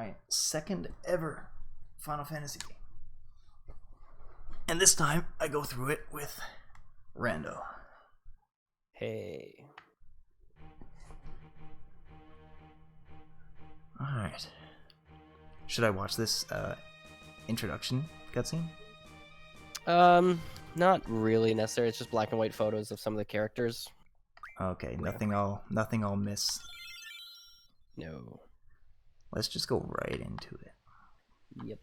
my second ever Final Fantasy game. And this time I go through it with Rando. Hey. Alright. Should I watch this introduction cutscene? Not really necessary. It's just black and white photos of some of the characters. Okay, nothing I'll miss. No. Let's just go right into it. Yep.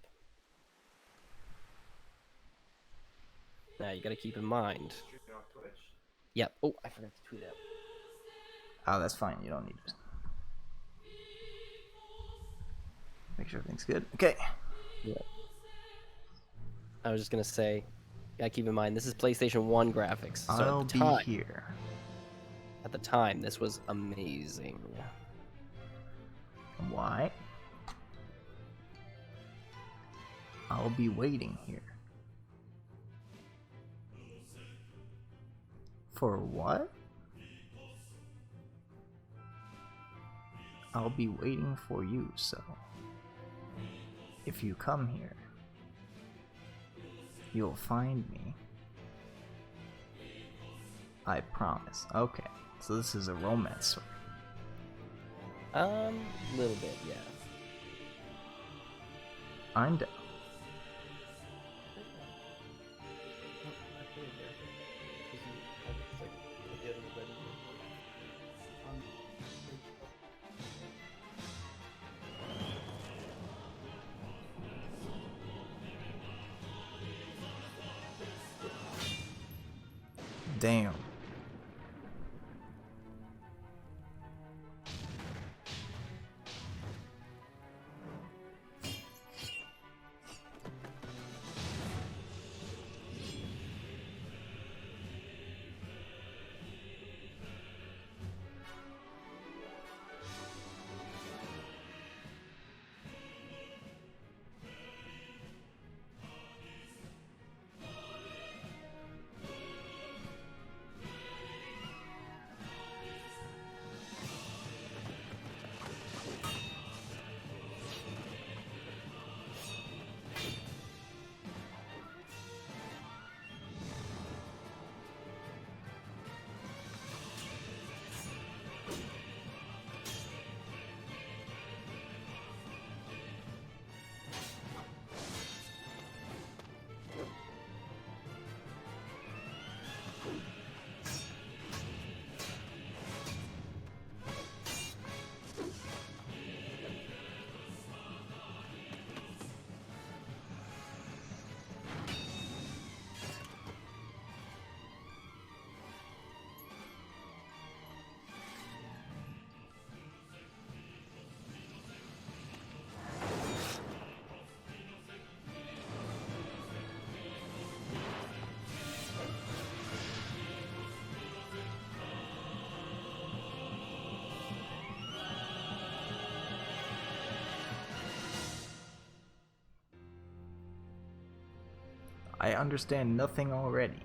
Now you gotta keep in mind. Yep. Oh, I forgot to tweet out. Oh, that's fine. You don't need it. Make sure everything's good. Okay. Yeah. I was just gonna say, gotta keep in mind this is PlayStation 1 graphics. So I'll at the time, be here. At the time, this was amazing. Why? I'll be waiting here. For what? I'll be waiting for you, so if you come here, you'll find me. I promise. Okay, so this is a romance story. Little bit, yeah. I'm down. Damn. I understand nothing already.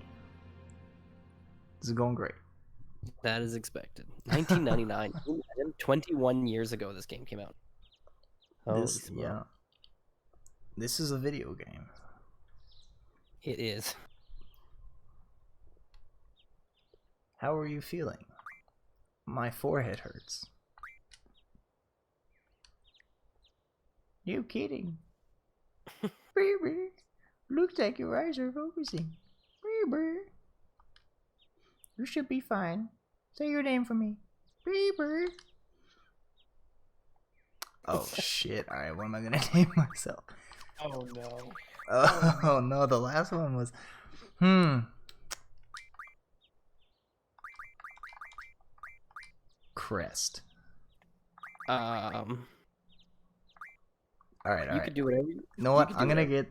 This is going great. That is expected. 1999. 21 years ago this game came out. Yeah. This is a video game. It is. How are you feeling? My forehead hurts. You kidding? Looks like your eyes are focusing. You should be fine. Say your name for me. Oh shit. Alright, what am I gonna name myself? Oh no. Oh no, the last one was Crest. Alright. You could do whatever you know what? I'm gonna get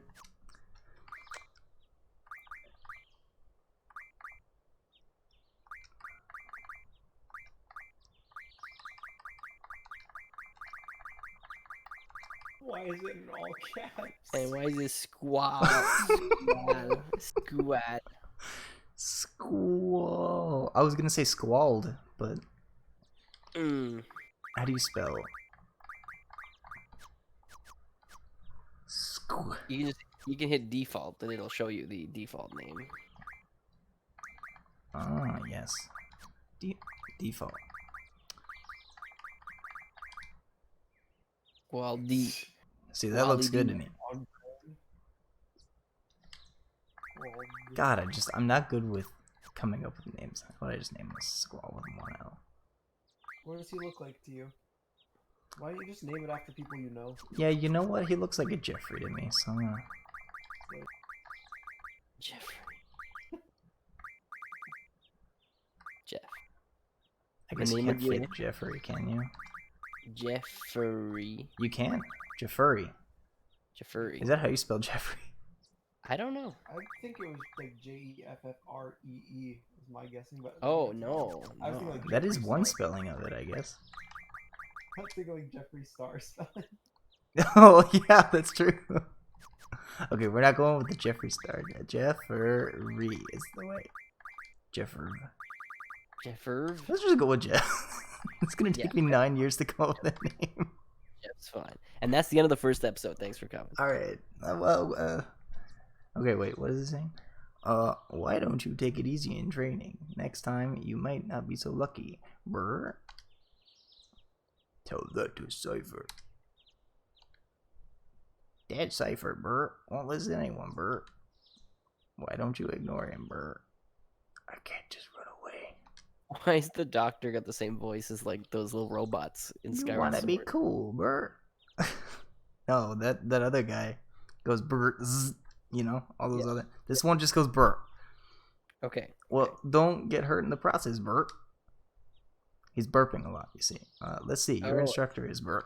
Why is it in all caps? And why is this squad? Squad. Squall. I was gonna say squalled, but Mm. how do you spell You can hit default and it'll show you the default name. Oh, yes. Default. Well, See, that looks good to me. God, I'm not good with coming up with names. What I just named was Squall with 1L. What does he look like to you? Why don't you just name it after people you know? Yeah, you know what? He looks like a Jeffrey to me, so I'm gonna... Jeffrey. Jeff. I guess you can't fake Jeffrey, can you? Jeffrey. You can. Jeffrey. Jeffrey. Is that how you spell Jeffrey? I don't know. I think it was like Jeffree is my guessing, but oh no, I was thinking like that is Jeffree one Star. spelling of it, I guess. I was thinking like Jeffree Star spelling. Oh yeah, that's true. Okay, we're not going with the Jeffree Star. Jeffrey is the way. Jeffrey. Let's just go with Jeff. It's gonna take me 9 years to come up with that name. Jeff's fine. And that's the end of the first episode. Thanks for coming. All right. Okay, wait. What is it saying? Why don't you take it easy in training? Next time you might not be so lucky. Brr. Tell that to Cypher. Dead Cypher, brr. Won't listen to anyone, brr. Why don't you ignore him, brr? I can't just run away. Why is the doctor got the same voice as like those little robots in Skyward Sword? You wanna be cool, brr. No, that other guy goes brr, zzz, you know, all those other. This one just goes brr. Okay. Well, don't get hurt in the process, brr. He's burping a lot, you see. Let's see. Your instructor is brr.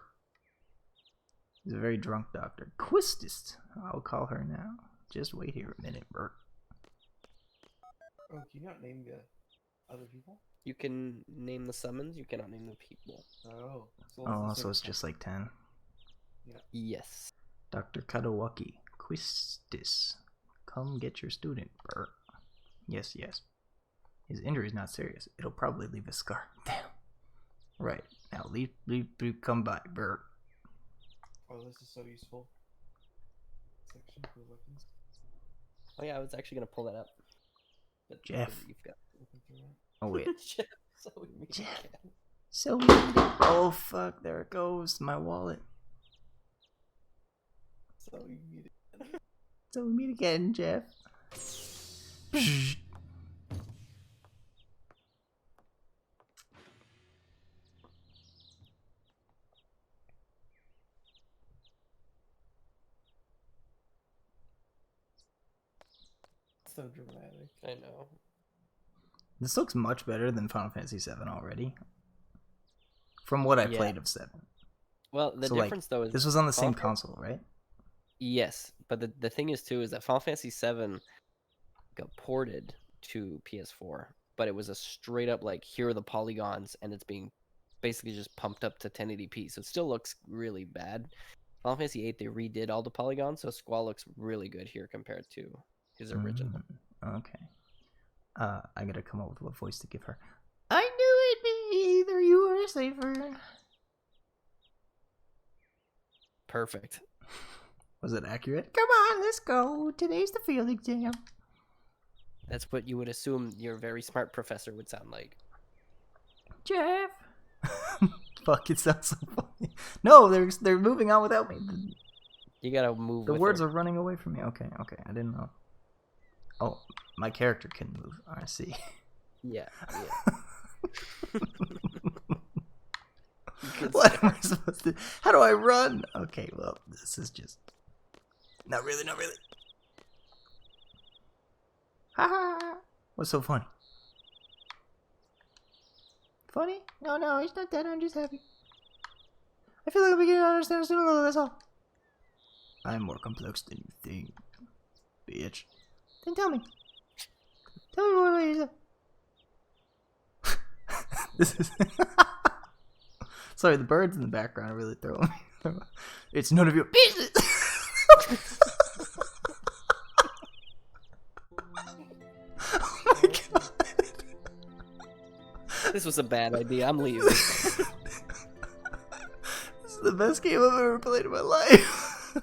He's a very drunk doctor. Quistist. I'll call her now. Just wait here a minute, brr. Oh, can you not name the other people? You can name the summons. You cannot name the people. Oh. So it's just like 10. Yeah. Yes. Dr. Kadawaki. Quistis. Come get your student, brr. Yes. His injury is not serious. It'll probably leave a scar. Damn. Right. Now leave come by, brr. Oh, this is so useful. Section for weapons. Oh yeah, I was actually gonna pull that up. But Jeff. You've got... Oh wait. Jeff. Jeff. So we need it. Oh fuck! There it goes. My wallet. So we meet again. So we meet again, Jeff. So dramatic. I know. This looks much better than Final Fantasy VII already. From what I played of 7. Well, the difference though is this was on the same console, right? Yes, but the thing is too is that Final Fantasy VII got ported to PS4, but it was a straight up like here are the polygons, and it's being basically just pumped up to 1080p, so it still looks really bad. Final Fantasy VIII they redid all the polygons, so Squall looks really good here compared to his original. Okay. I gotta come up with what voice to give her. I knew it'd be either you or Safer. Perfect. Was it accurate? Come on, let's go. Today's the field exam. That's what you would assume your very smart professor would sound like. Jeff. Fuck, it sounds so funny. No, they're moving on without me. You gotta move. The words are running away from me. Okay, I didn't know. Oh, my character can move. I see. Yeah. What am I supposed to? How do I run? Okay, well, this is just not really. Ha! What's so funny? Funny? No, it's not that. I'm just happy. I feel like I'm beginning to understand soon. That's all. I'm more complex than you think, bitch. Then tell me more about yourself. This is. Sorry, the birds in the background are really throwing me. It's none of your business. Oh my god. This was a bad idea. I'm leaving. This is the best game I've ever played in my life.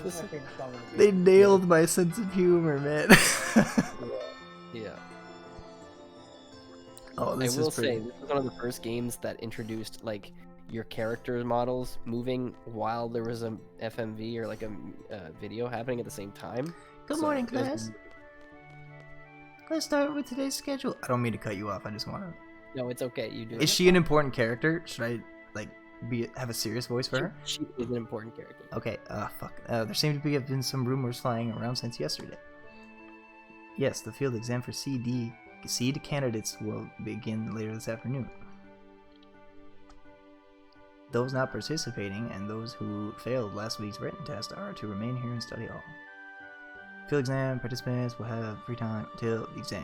This is my favorite song in the They game. nailed my sense of humor, man. Yeah. Oh, I this will is pretty. say, this is one of the first games that introduced like your character models moving while there was a FMV or like a video happening at the same time. Good So morning, it was- class. Let's start with today's schedule. I don't mean to cut you off. I just want to. No, it's okay. You do. Is she an important character? Should I like have a serious voice for her? She is an important character. Okay. Fuck. There seem to have been some rumors flying around since yesterday. Yes, the field exam for seed candidates will begin later this afternoon. Those not participating and those who failed last week's written test are to remain here and study all. Field exam participants will have free time till the exam.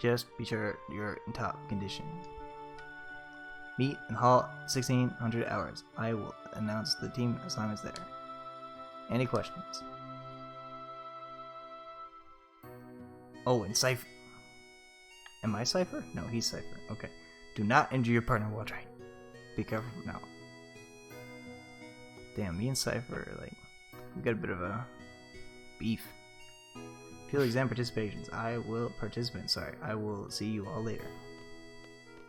Just be sure you're in top condition. Meet in hall 1600 hours. I will announce the team assignments there. Any questions? Oh, and Cypher. Am I Cypher? No, he's Cypher. Okay. Do not injure your partner while trying. Be careful now. Damn, me and Cypher, like, we got a bit of a beef. Field exam participations. I will see you all later.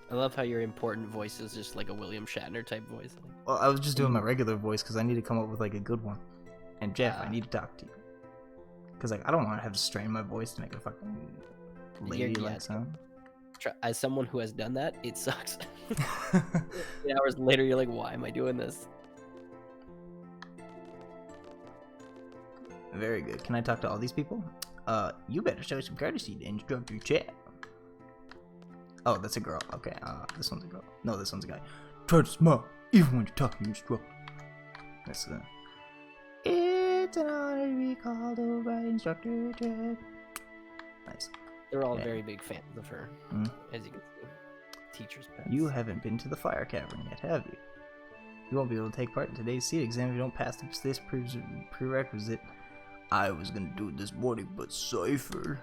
I love how your important voice is just like a William Shatner type voice. Well, I was just doing my regular voice because I need to come up with like a good one. And Jeff, I need to talk to you. Because like I don't want to have to strain my voice to make a fucking lady-like sound. As someone who has done that, it sucks. 8 hours later, you're like, why am I doing this? Very good. Can I talk to all these people? You better show some courtesy to interrupt your chat. Oh, that's a girl. Okay, this one's a girl. No, this one's a guy. Try to smile, even when you're talking to instructor. That's It's an honor to be called over by Instructor Jeff. Nice. They're all very big fans of her, as you can see. Teacher's pets. You haven't been to the fire cavern yet, have you? You won't be able to take part in today's seed exam if you don't pass this prerequisite. I was gonna do it this morning, but Cypher.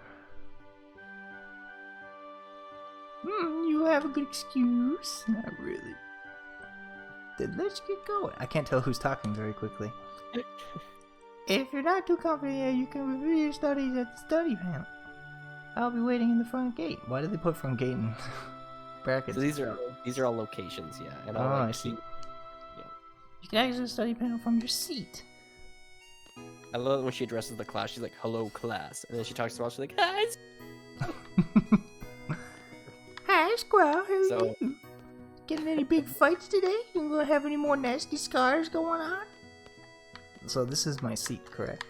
You have a good excuse. Not really. Then let's get going. I can't tell who's talking very quickly. If you're not too confident, you can review your studies at the study panel. I'll be waiting in the front gate. Why did they put front gate in brackets? So these are all locations, yeah. And Oh, I'll, I see. You can access the study panel from your seat. I love it when she addresses the class. She's like, "Hello, class," and then she talks to us. She's like, "Hi." Hi, Squirrel. How are So- you? Getting any big fights today? You gonna have any more nasty scars going on? So this is my seat, correct?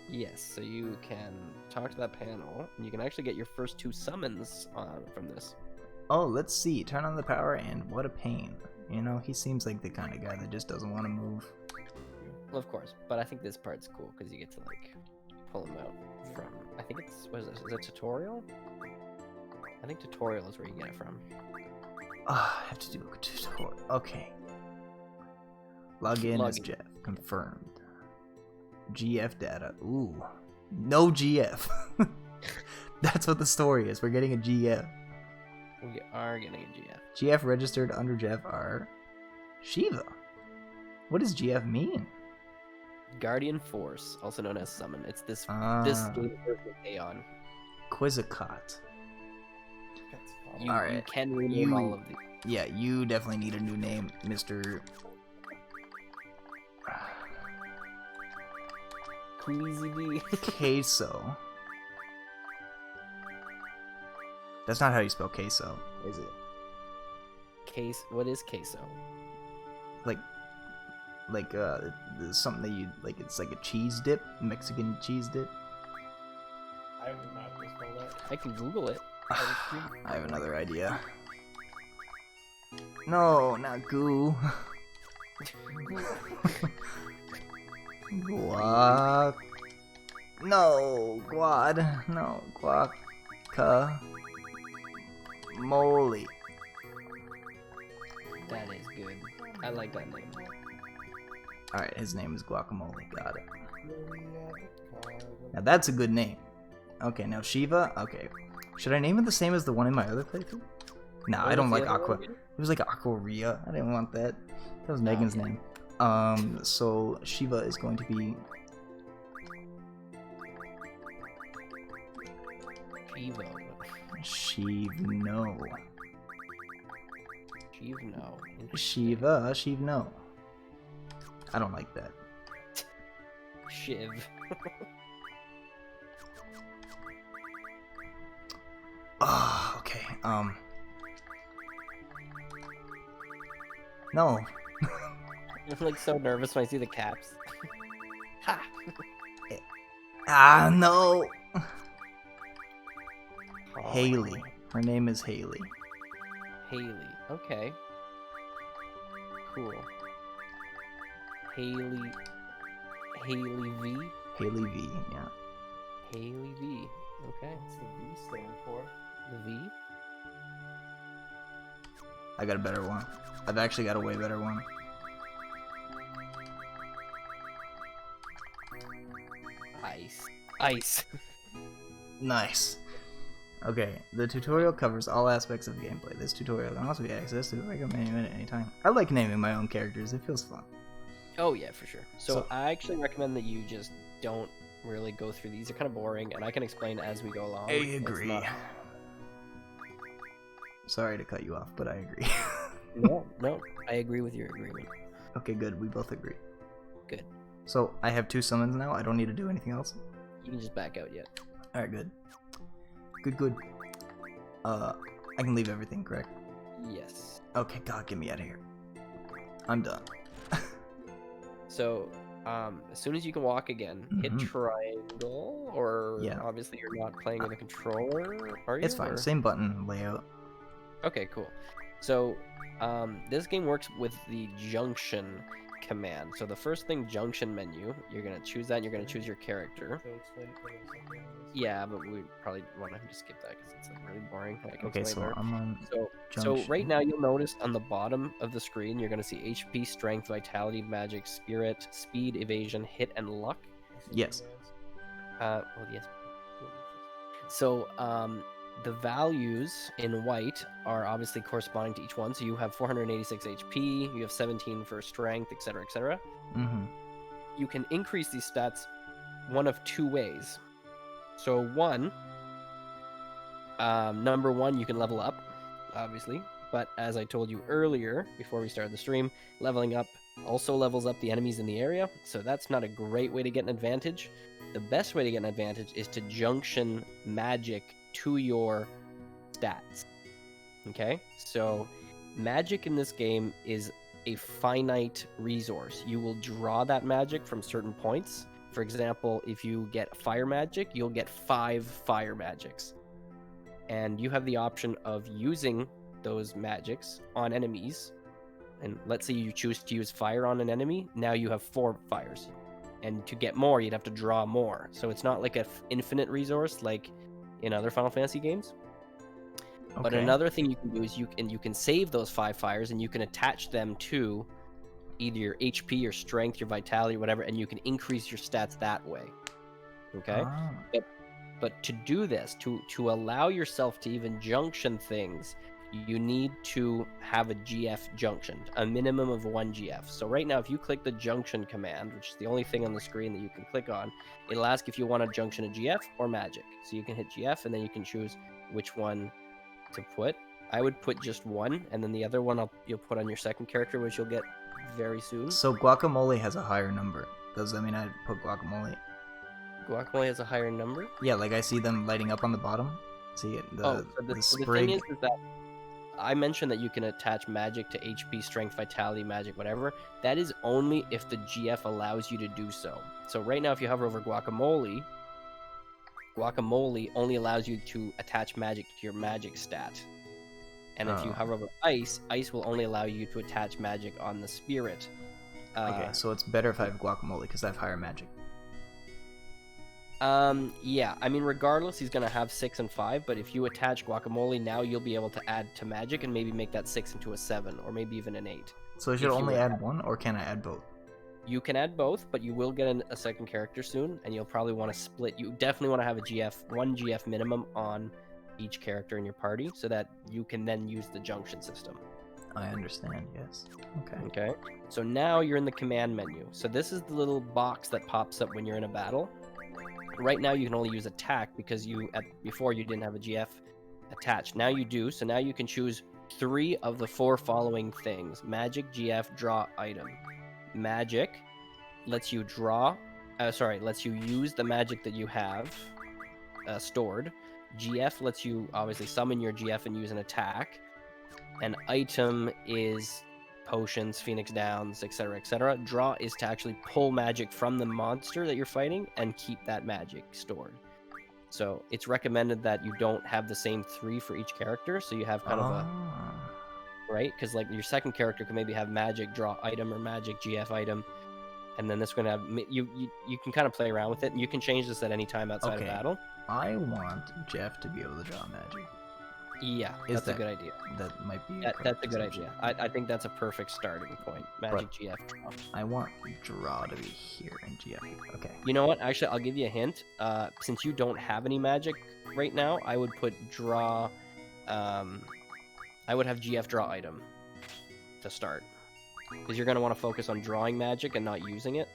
Yes. So you can talk to that panel, and you can actually get your first 2 summons from this. Oh, let's see. Turn on the power, and what a pain. You know, he seems like the kind of guy that just doesn't want to move. Well, of course, but I think this part's cool because you get to like pull them out from. I think it's what is this? Is it tutorial? I think tutorial is where you get it from. I have to do a tutorial. Okay. Log in as Jeff. Confirmed. GF data. Ooh. No GF. That's what the story is. We're getting a GF. We are getting a GF. GF registered under Jeff are Shiva. What does GF mean? Guardian Force, also known as Summon. It's this game version of Aeon. Quizzicat. You Alright. can rename all of these. Yeah, you definitely need a new name, Mr. Queasy D. Queso. That's not how you spell queso, is it? What is queso? Like something that you like. It's like a cheese dip, Mexican cheese dip. I would not spell that. I can Google it. I have another idea. No, not goo. Guac. No, guad. No, guaca. Moly. That is good. I like that name. Alright, his name is Guacamole. Got it. Now that's a good name. Okay, now Shiva. Okay. Should I name it the same as the one in my other playthrough? Nah, I don't like Aqua. It was like Aquaria. I didn't want that. That was Megan's name. So Shiva is going to be Shiva. Shivno. Shivno. Shivno. I don't like that. Shiv. Ah, okay. No. I'm like so nervous when I see the caps. Ha! Ah, no. Oh, Haley. Her name is Haley. Haley. Okay. Cool. Haley. Haley V. Haley V. Yeah. Haley V. Okay. What's the V stand for? The V. I got a better one. I've actually got a way better one. Ice. Ice. Nice. Okay, the tutorial covers all aspects of gameplay. This tutorial can also be accessed to recommend at any time. I like naming my own characters. It feels fun. Oh yeah, for sure. So So- I actually recommend that you just don't really go through these. They're kind of boring, and I can explain as we go along. I It's agree. not- Sorry to cut you off, but I agree. No, I agree with your agreement. Okay, good. We both agree. Good. So I have 2 summons now. I don't need to do anything else. You can just back out yet. Alright, good. Good. I can leave everything, correct? Yes. Okay, God, get me out of here. I'm done. So, as soon as you can walk again, hit Mhm. triangle, or Yeah. obviously you're not playing with a controller, are you? It's fine. or- Same button layout. Okay, cool. So, this game works with the junction command. So the first thing, junction menu, you're gonna choose that, and you're gonna choose your character. So explain it for those that don't know. Yeah, but we probably want to just skip that because it's like really boring. I can Okay, explain so more. I'm on So right junction. now you'll notice on the bottom of the screen you're gonna see HP, strength, vitality, magic, spirit, speed, evasion, hit, and luck. Yes. Well, yes. So the values in white are obviously corresponding to each one. So you have 486 HP, you have 17 for strength, etc., etc. Mm-hmm. You can increase these stats one of 2 ways. So one, number 1, you can level up, obviously. But as I told you earlier, before we started the stream, leveling up also levels up the enemies in the area. So that's not a great way to get an advantage. The best way to get an advantage is to junction magic to your stats. Okay? So magic in this game is a finite resource. You will draw that magic from certain points. For example, if you get fire magic, you'll get 5 fire magics. And you have the option of using those magics on enemies. And let's say you choose to use fire on an enemy, now you have 4 fires. And to get more, you'd have to draw more. So it's not like an infinite resource like in other Final Fantasy games. But Okay. another thing you can do is you can save those 5 fires and you can attach them to either your HP, your strength, your vitality, whatever, and you can increase your stats that way. Okay? Ah. But to do this, to allow yourself to even junction things, you need to have a GF junction, a minimum of 1 GF. So right now, if you click the junction command, which is the only thing on the screen that you can click on, it'll ask if you want to junction a GF or magic. So you can hit GF, and then you can choose which one to put. I would put just one, and then the other one you'll put on your second character, which you'll get very soon. So guacamole has a higher number. Does that mean I'd put guacamole? Guacamole has a higher number. Yeah, like I see them lighting up on the bottom. See it? So the sprig. thing is that I mentioned that you can attach magic to HP, strength, vitality, magic, whatever. That is only if the GF allows you to do so. So right now, if you hover over Guacamole only allows you to attach magic to your magic stat. And if you Oh. hover over Ice will only allow you to attach magic on the spirit. Okay, so it's better if I have guacamole because I have higher magic. Yeah, I mean, regardless, he's gonna have 6 and 5, but if you attach Guacamole, now you'll be able to add to magic and maybe make that 6 into a 7, or maybe even an 8. So I should If you only would add one, or can I add both? You can add both, but you will get a second character soon, and you'll probably want to split. You definitely want to have one GF minimum on each character in your party, so that you can then use the junction system. I understand, yes. Okay. Okay. So now you're in the command menu. So this is the little box that pops up when you're in a battle. Right now you can only use attack because before you didn't have a GF attached. Now you do. So now you can choose 3 of the 4 following things: magic, GF, draw, item. Magic lets you lets you use the magic that you have stored. GF lets you obviously summon your GF and use an attack. An item is potions, Phoenix Downs, etc., etc. Draw is to actually pull magic from the monster that you're fighting and keep that magic stored. So it's recommended that you don't have the same 3 for each character, so you have kind of a right, because like your second character can maybe have magic draw item or magic GF item, and then this one have you can kind of play around with it, and you can change this at any time outside of battle. I want Jeff to be able to draw magic. Yeah, that's a good idea. That might be. That's a good idea. I think that's a perfect starting point. Magic GF draw. I want draw to be here and GF here. Okay. You know what? Actually, I'll give you a hint. Since you don't have any magic right now, I would put draw. I would have GF draw item to start, because you're gonna want to focus on drawing magic and not using it.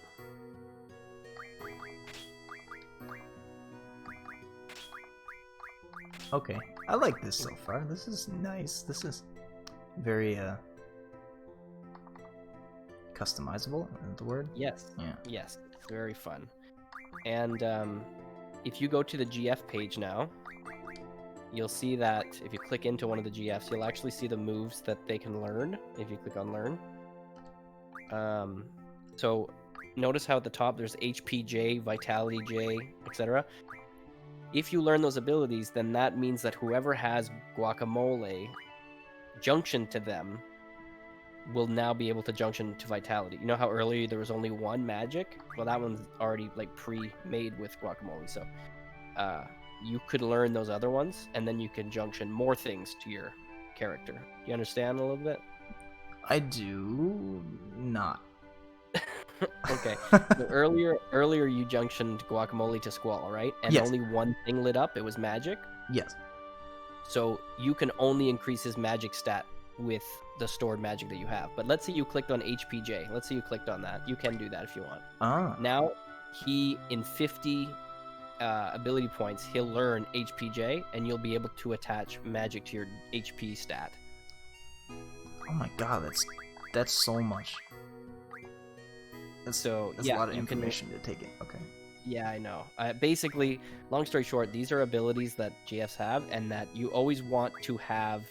Okay, I like this so far. This is nice. This is very customizable. Is the word? Yes. Yeah. Yes. It's very fun. And if you go to the GF page now, you'll see that if you click into one of the GFs, you'll actually see the moves that they can learn if you click on learn. So notice how at the top there's HP J, Vitality J, etc. If you learn those abilities, then that means that whoever has Guacamole junction to them will now be able to junction to Vitality. You know how earlier there was only one magic? Well, that one's already like pre-made with Guacamole, so you could learn those other ones, and then you can junction more things to your character. Do you understand a little bit? I do not. Okay. So earlier you junctioned Guacamole to Squall, right? And yes. Only one thing lit up. It was magic. Yes. So you can only increase his magic stat with the stored magic that you have. But let's say you clicked on HPJ. Let's say you clicked on that. You can do that if you want. Now he in 50 ability points, he'll learn HPJ, and you'll be able to attach magic to your HP stat. Oh my god, that's so much. That's a lot of information to take in. Okay. Yeah, I know. Basically, long story short, these are abilities that GFs have, and that you always want to have.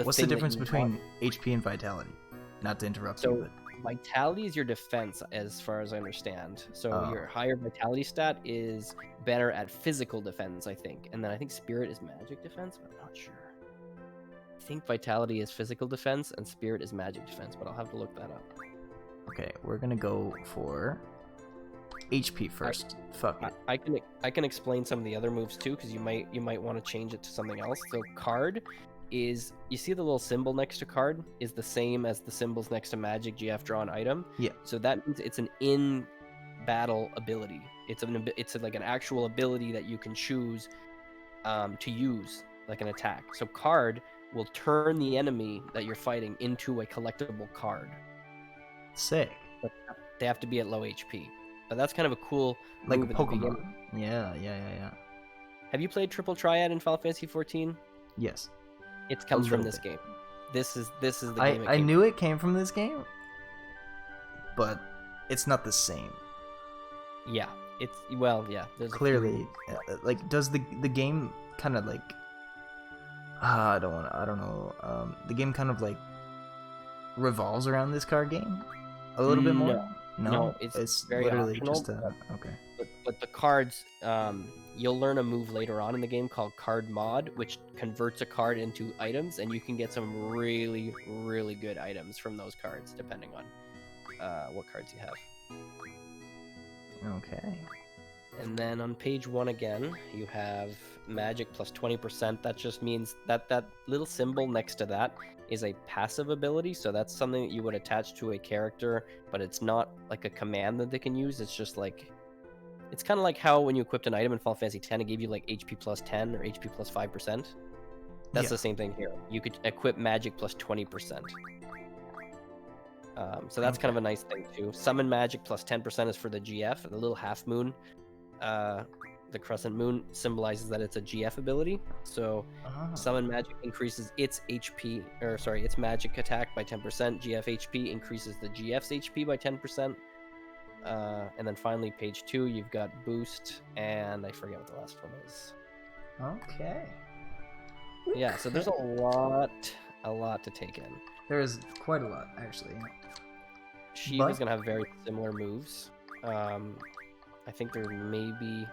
What's the difference between HP and Vitality? Not to interrupt you, but Vitality is your defense, as far as I understand. So your higher Vitality stat is better at physical defense, I think, and then I think Spirit is magic defense, but I'm not sure. I think Vitality is physical defense, and Spirit is magic defense, but I'll have to look that up. Okay, we're gonna go for HP first. Fuck it. I can explain some of the other moves too, because you might want to change it to something else. So card is, you see the little symbol next to card is the same as the symbols next to magic, GF, draw, and item. Yeah. So that means it's an in battle ability. It's like an actual ability that you can choose to use like an attack. So card will turn the enemy that you're fighting into a collectible card. Sick. But they have to be at low HP. But that's kind of a cool like move a Pokemon. Yeah. Have you played Triple Triad in Final Fantasy XIV? Yes. It comes from this game. This is the game. I knew it came from this game, but it's not the same. Yeah, there's clearly like does the game kind of like I don't know. The game kind of like revolves around this card game a little bit more. No, it's very literally optional, just okay. But the cards, you'll learn a move later on in the game called Card Mod, which converts a card into items, and you can get some really, really good items from those cards, depending on what cards you have. Okay. And then on page 1 again, you have magic plus 20%. That just means that that little symbol next to that is a passive ability. So that's something that you would attach to a character, but it's not like a command that they can use. It's just like, it's kind of like how when you equipped an item in Final Fantasy X, it gave you like HP plus 10 or HP plus 5%. That's Yeah. the same thing here. You could equip magic plus 20%. So that's kind of a nice thing too. Summon magic plus 10% is for the GF. The little half moon, the crescent moon symbolizes that it's a GF ability. So summon magic increases its HP, or sorry, its magic attack by 10%. GF HP increases the GF's HP by 10%. And then finally, page 2, you've got boost, and I forget what the last one is. Okay. Yeah, so there's a lot to take in. There is quite a lot, actually. Shiva's gonna have very similar moves. I think there may be.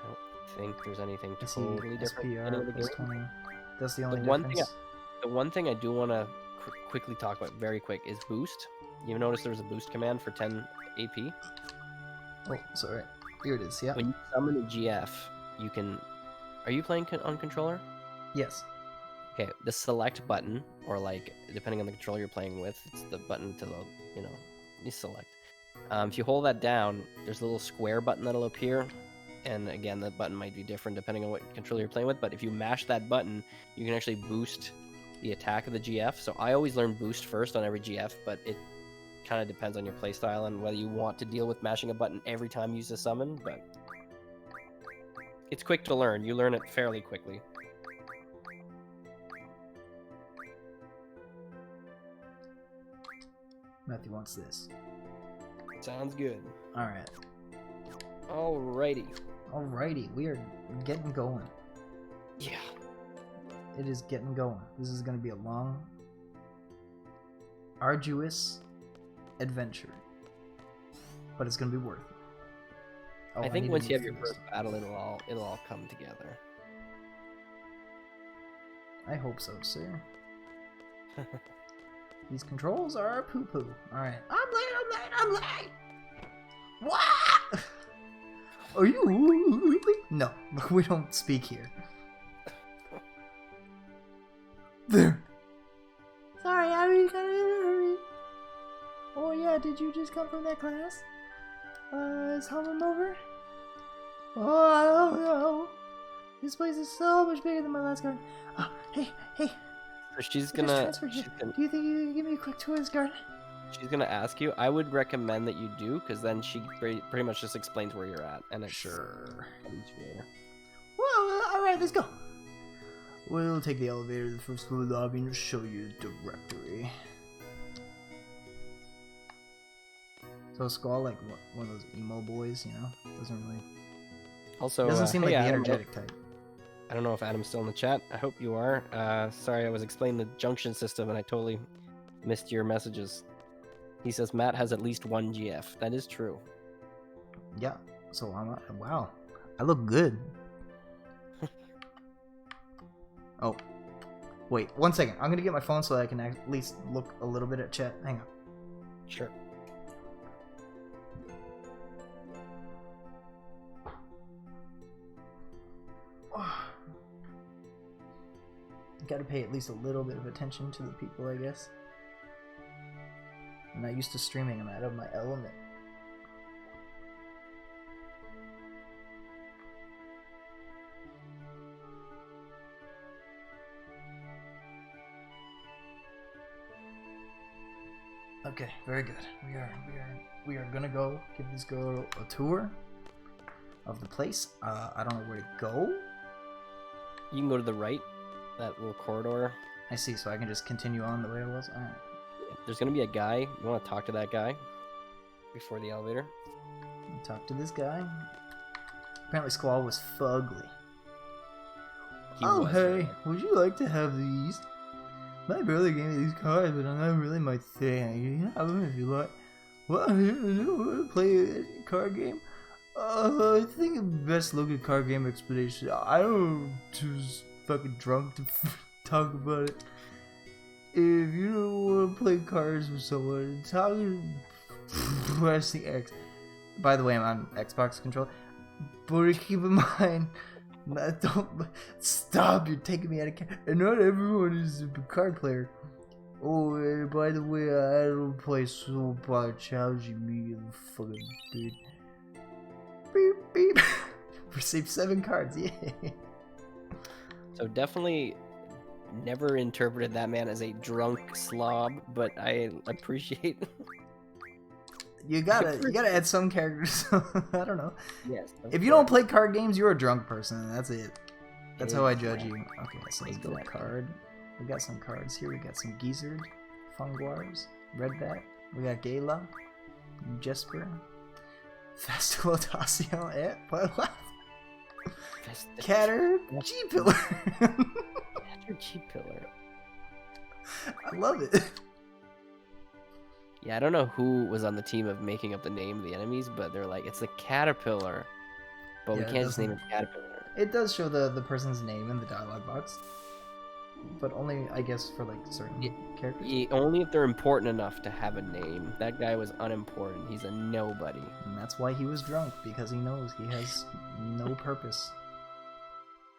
I don't think there's anything totally different. SPR plus 20. That's the only The difference. one thing I do want to quickly talk about very quick is boost. You notice there was a boost command for 10 AP. Oh, sorry. Here it is. Yeah. When you summon a GF, you can. Are you playing on controller? Yes. Okay, the select button, or like depending on the controller you're playing with, it's the button to the you select. If you hold that down, there's a little square button that'll appear, and again, that button might be different depending on what controller you're playing with. But if you mash that button, you can actually boost the attack of the GF. So I always learn boost first on every GF, but it kind of depends on your playstyle and whether you want to deal with mashing a button every time you use a summon. But it's quick to learn. You learn it fairly quickly. Matthew wants this. Sounds good. Alright. Alrighty. Alrighty. We are getting going. Yeah. It is getting going. This is going to be a long, arduous adventure. But it's going to be worth it. Oh, I think need once to you have move your this. first battle, it'll all come together. I hope so, sir. These controls are poo-poo. Alright. I'm late! What? Are you? No, we don't speak here. There. Sorry, I really got in a hurry. Oh yeah, did you just come from that class? Is homeroom over? Oh, I don't know. This place is so much bigger than my last garden. Oh, hey. So she's I just gonna transferred here. Do you think you can give me a quick tour of this garden? she's gonna ask you. I would recommend that you do, because then she pretty much just explains where you're at, and it's Sure. easier. Well, alright, let's go. We'll take the elevator to the first floor lobby and show you the directory. So Skull, like one of those emo boys, doesn't really. Also, Doesn't seem hey, like the Adam, energetic type. I don't know if Adam's still in the chat. I hope you are. Sorry, I was explaining the junction system and I totally missed your messages. He says Matt has at least one GF. That is true. Yeah. So wow, I look good. Oh, wait, 1 second. I'm gonna get my phone so that I can at least look a little bit at chat. Hang on. Sure. Gotta pay at least a little bit of attention to the people, I guess. I'm not used to streaming. I'm out of my element. Okay, very good. We are gonna go give this girl a tour of the place. I don't know where to go. You can go to the right, that little corridor. I see, so I can just continue on the way I was. Alright. There's gonna be a guy. You want to talk to that guy before the elevator? Talk to this guy. Apparently Squall was fugly. He Oh, was hey, very- would you like to have these? My brother gave me these cards, but they're not really my thing. You can have them if you like. Well, you play a card game? I think the best looking card game explanation. I don't too fucking drunk to talk about it. If you don't want to play cards with someone, talk pressing X. By the way, I'm on Xbox controller. But keep in mind, don't stop. You're taking me out of camp. And not everyone is a card player. Oh, and by the way, I don't play so much. How's you mean, fucking dude? Beep beep. Received 7 cards. Yeah. So definitely never interpreted that man as a drunk slob, but I appreciate. You gotta add some characters. I don't know. Yes. If you don't play card games, you're a drunk person. That's it. That's how I judge you. Exactly. Okay, so let's go Exactly. card. We got some cards here. We got some Gizzard, Funguars, Redbat. We got Gala, Jesper, Festival Tasio. What? Catter, G-Pillar. Catter G-Pillar. I love it. Yeah, I don't know who was on the team of making up the name of the enemies, but they're like, it's the Caterpillar, but Yeah, we it can't just name doesn't- it Caterpillar. It does show the person's name in the dialogue box, but only, I guess, for like certain characters. Only if they're important enough to have a name. That guy was unimportant. He's a nobody. And that's why he was drunk, because he knows he has no purpose.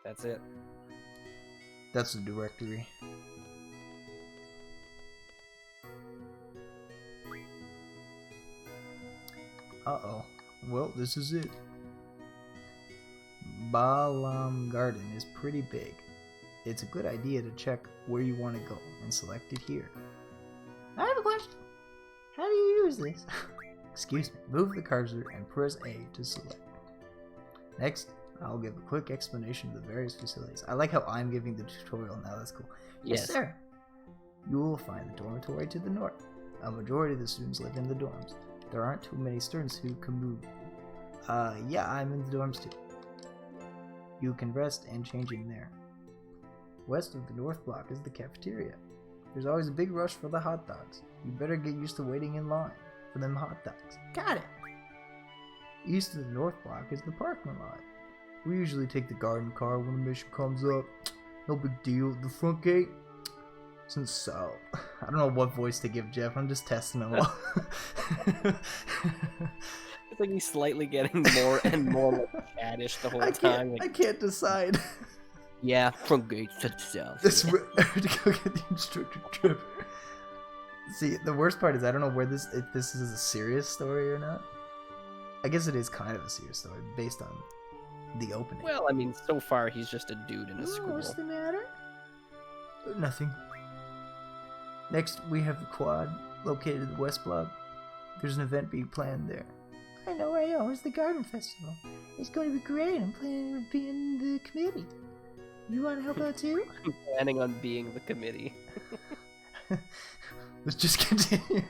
That's it. That's the directory. Uh-oh. Well, this is it. Balam Garden is pretty big. It's a good idea to check where you want to go and select it here. I have a question. How do you use this? Excuse me. Move the cursor and press A to select. Next, I'll give a quick explanation of the various facilities. I like how I'm giving the tutorial now. That's cool. Yes, sir. You will find the dormitory to the north. A majority of the students live in the dorms. There aren't too many students who can move. Yeah, I'm in the dorms too. You can rest and change in there. West of the north block is the cafeteria. There's always a big rush for the hot dogs. You better get used to waiting in line for them hot dogs. Got it! East of the north block is the parking lot. We usually take the garden car when a mission comes up. No big deal. The front gate? Since south. I don't know what voice to give Jeff. I'm just testing him. It's like he's slightly getting more and more like caddish the whole time. I can't decide. Yeah, front gate to the south. This to go get the instructor trip. See, the worst part is I don't know where if this is a serious story or not. I guess it is kind of a serious story based on the opening. Well, I mean, so far he's just a dude in a school. What's the matter? Nothing. Next, we have the quad, located in the west block. There's an event being planned there. I know. It's the garden festival. It's going to be great. I'm planning on being the committee. You want to help out too? I'm planning on being the committee. Let's just continue.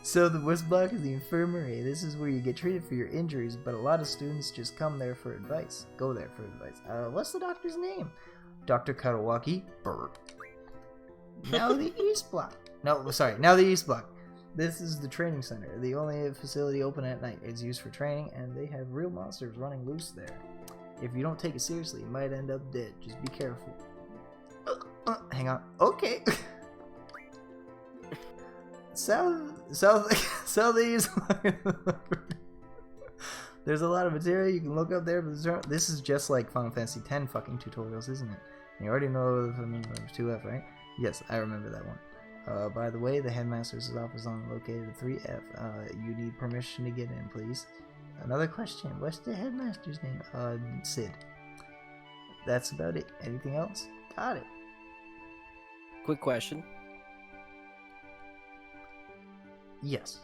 So the west block is the infirmary. This is where you get treated for your injuries, but a lot of students just come there for advice. Go there for advice. What's the doctor's name? Dr. Katawaki. Bert. Now the east block. No, sorry. Now the east block. This is the training center. The only facility open at night. It's used for training, and they have real monsters running loose there. If you don't take it seriously, you might end up dead. Just be careful. Hang on. Okay. Southeast. There's a lot of material you can look up there, but this is just like Final Fantasy X fucking tutorials, isn't it? And you already know the 2F, right? Yes, I remember that one. By the way, the headmaster's office is located at 3F. You need permission to get in, please. Another question. What's the headmaster's name? Sid. That's about it. Anything else? Got it. Quick question. Yes.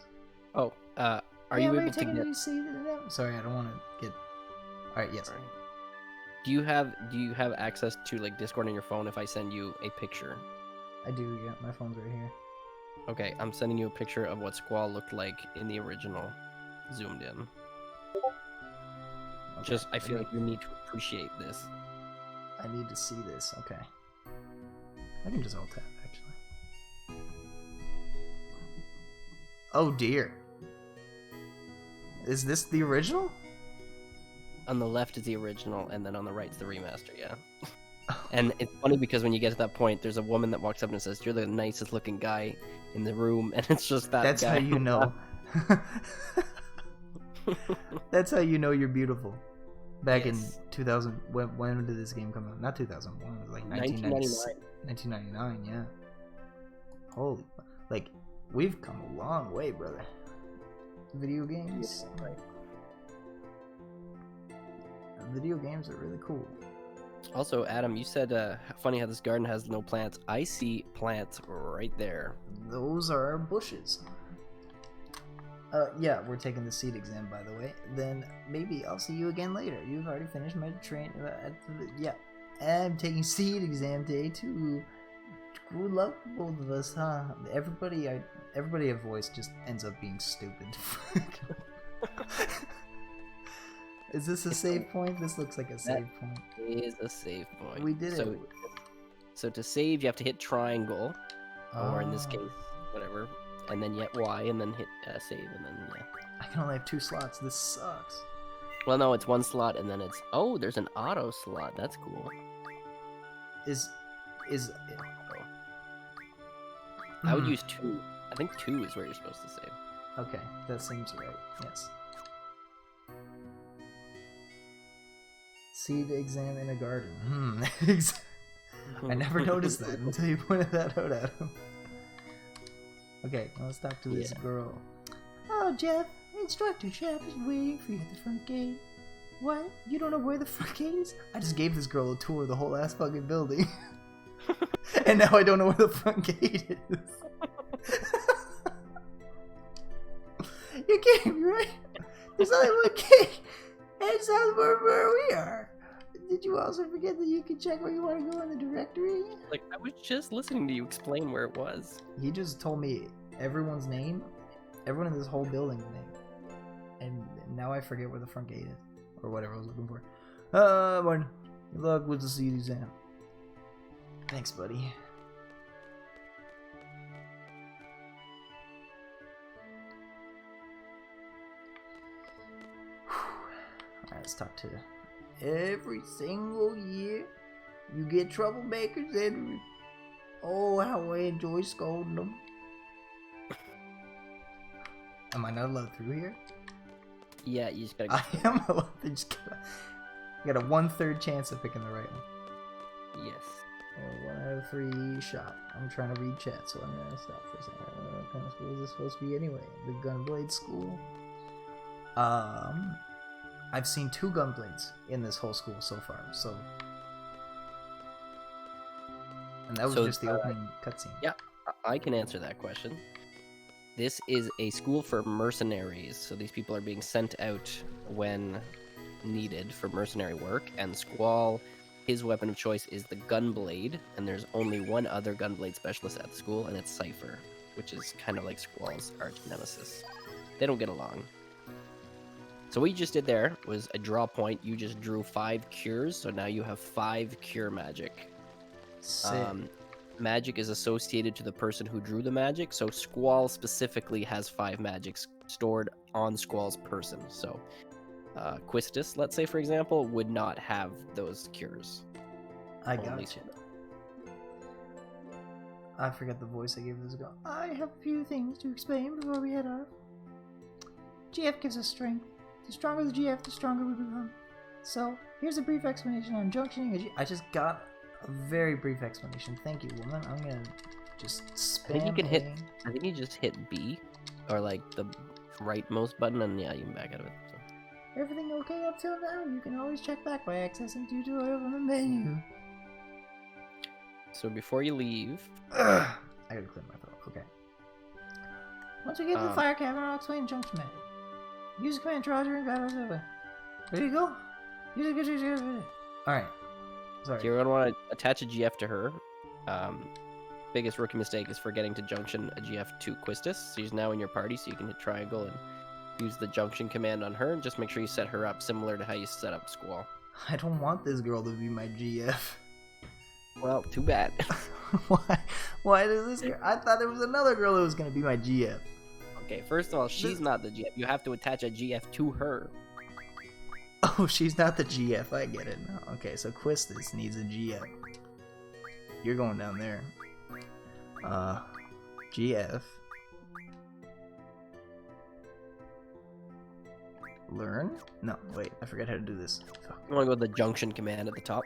Oh, are you able to get? Sorry, I don't want to get. All right. Yes. Sorry. Do you have access to like Discord on your phone if I send you a picture? I do. Yeah, my phone's right here. Okay, I'm sending you a picture of what Squall looked like in the original, zoomed in. Okay. Just, I feel like you need to appreciate this. I need to see this. Okay. I can just alt tab actually. Oh dear. Is this the original? On the left is the original, and then on the right is the remaster, yeah. And it's funny because when you get to that point, there's a woman that walks up and says, "You're the nicest looking guy in the room," and it's just that That's guy. how you know. That's how you know you're beautiful. Back in 2000, when did this game come out? Not 2001, it was like 1999. 1999, yeah. Holy, like, we've come a long way, brother. Video games. Yeah, right. Video games are really cool. Also, Adam, you said funny how this garden has no plants. I see plants right there. Those are bushes. Yeah, we're taking the seed exam, by the way. Then maybe I'll see you again later. You've already finished my train. Yeah, I'm taking seed exam day too. Good luck, both of us, huh? Everybody a voice just ends up being stupid. Is this a save point? This looks like a save point. It is a save point. We did it. So to save, you have to hit triangle, or in this case, whatever, and then hit Y, and then hit save, and then yeah. I can only have 2 slots. This sucks. Well, no, it's 1 slot, and then it's there's an auto slot. That's cool. I would use 2. I think 2 is where you're supposed to save. Okay, that seems right. Yes. Seed exam in a garden. I never noticed that until you pointed that out, Adam. Okay, let's talk to this girl. Oh, Jeff, Instructor Jeff is waiting for you at the front gate. What? You don't know where the front gate is? I just gave this girl a tour of the whole ass fucking building. And now I don't know where the front gate is. You're kidding me, right? There's only one gate. And it's not where we are. Did you also forget that you can check where you want to go in the directory? Like, I was just listening to you explain where it was. He just told me everyone's name, everyone in this whole building's name. And now I forget where the front gate is. Or whatever I was looking for. Martin, good luck with the seed exam. Thanks, buddy. Alright, let's talk to every single year you get troublemakers and oh, how I enjoy scolding them. Am I not allowed through here? Yeah, you just gotta go. I am allowed to just got a 1/3 chance of picking the right one. Yes. 1 out of 3 shot. I'm trying to read chat, so I'm gonna stop for a second. I don't know what kind of school is this supposed to be anyway. The Gunblade School. I've seen 2 Gunblades in this whole school so far, so. And that was just the opening cutscene. Yeah, I can answer that question. This is a school for mercenaries, so these people are being sent out when needed for mercenary work, and Squall, his weapon of choice is the Gunblade, and there's only one other Gunblade specialist at the school, and it's Cypher, which is kind of like Squall's arch nemesis. They don't get along. So what you just did there was a draw point. You just drew 5 cures, so now you have 5 cure magic. Sick. Magic is associated to the person who drew the magic, so Squall specifically has 5 magics stored on Squall's person. So Quistis, let's say for example, would not have those cures. I got you. I forgot the voice I gave this girl. I have a few things to explain before we head off. GF gives us strength. The stronger the GF, the stronger we become. So, here's a brief explanation on junctioning a GF. I just got a very brief explanation. Thank you, woman. I'm gonna just spam. I think you can hit. I think you just hit B, or like the rightmost button, and yeah, you can back out of it. So. Everything okay up till now? You can always check back by accessing tutorial from the menu. So before you leave, I gotta clear my throat. Okay. Once we get to the fire cavern, I'll explain junction method. Use the command Roger and guide us that way. There you go. Alright. Sorry. So you're going to want to attach a GF to her. Biggest rookie mistake is forgetting to junction a GF to Quistis. She's now in your party, so you can hit triangle and use the junction command on her. And just make sure you set her up similar to how you set up Squall. I don't want this girl to be my GF. Well, too bad. Why does this girl? I thought there was another girl who was going to be my GF. Okay, first of all, she's not the GF. You have to attach a GF to her. Oh, she's not the GF. I get it now. Okay, so Quistis needs a GF. You're going down there. GF. Learn? No, wait. I forgot how to do this. Fuck. You want to go to the junction command at the top.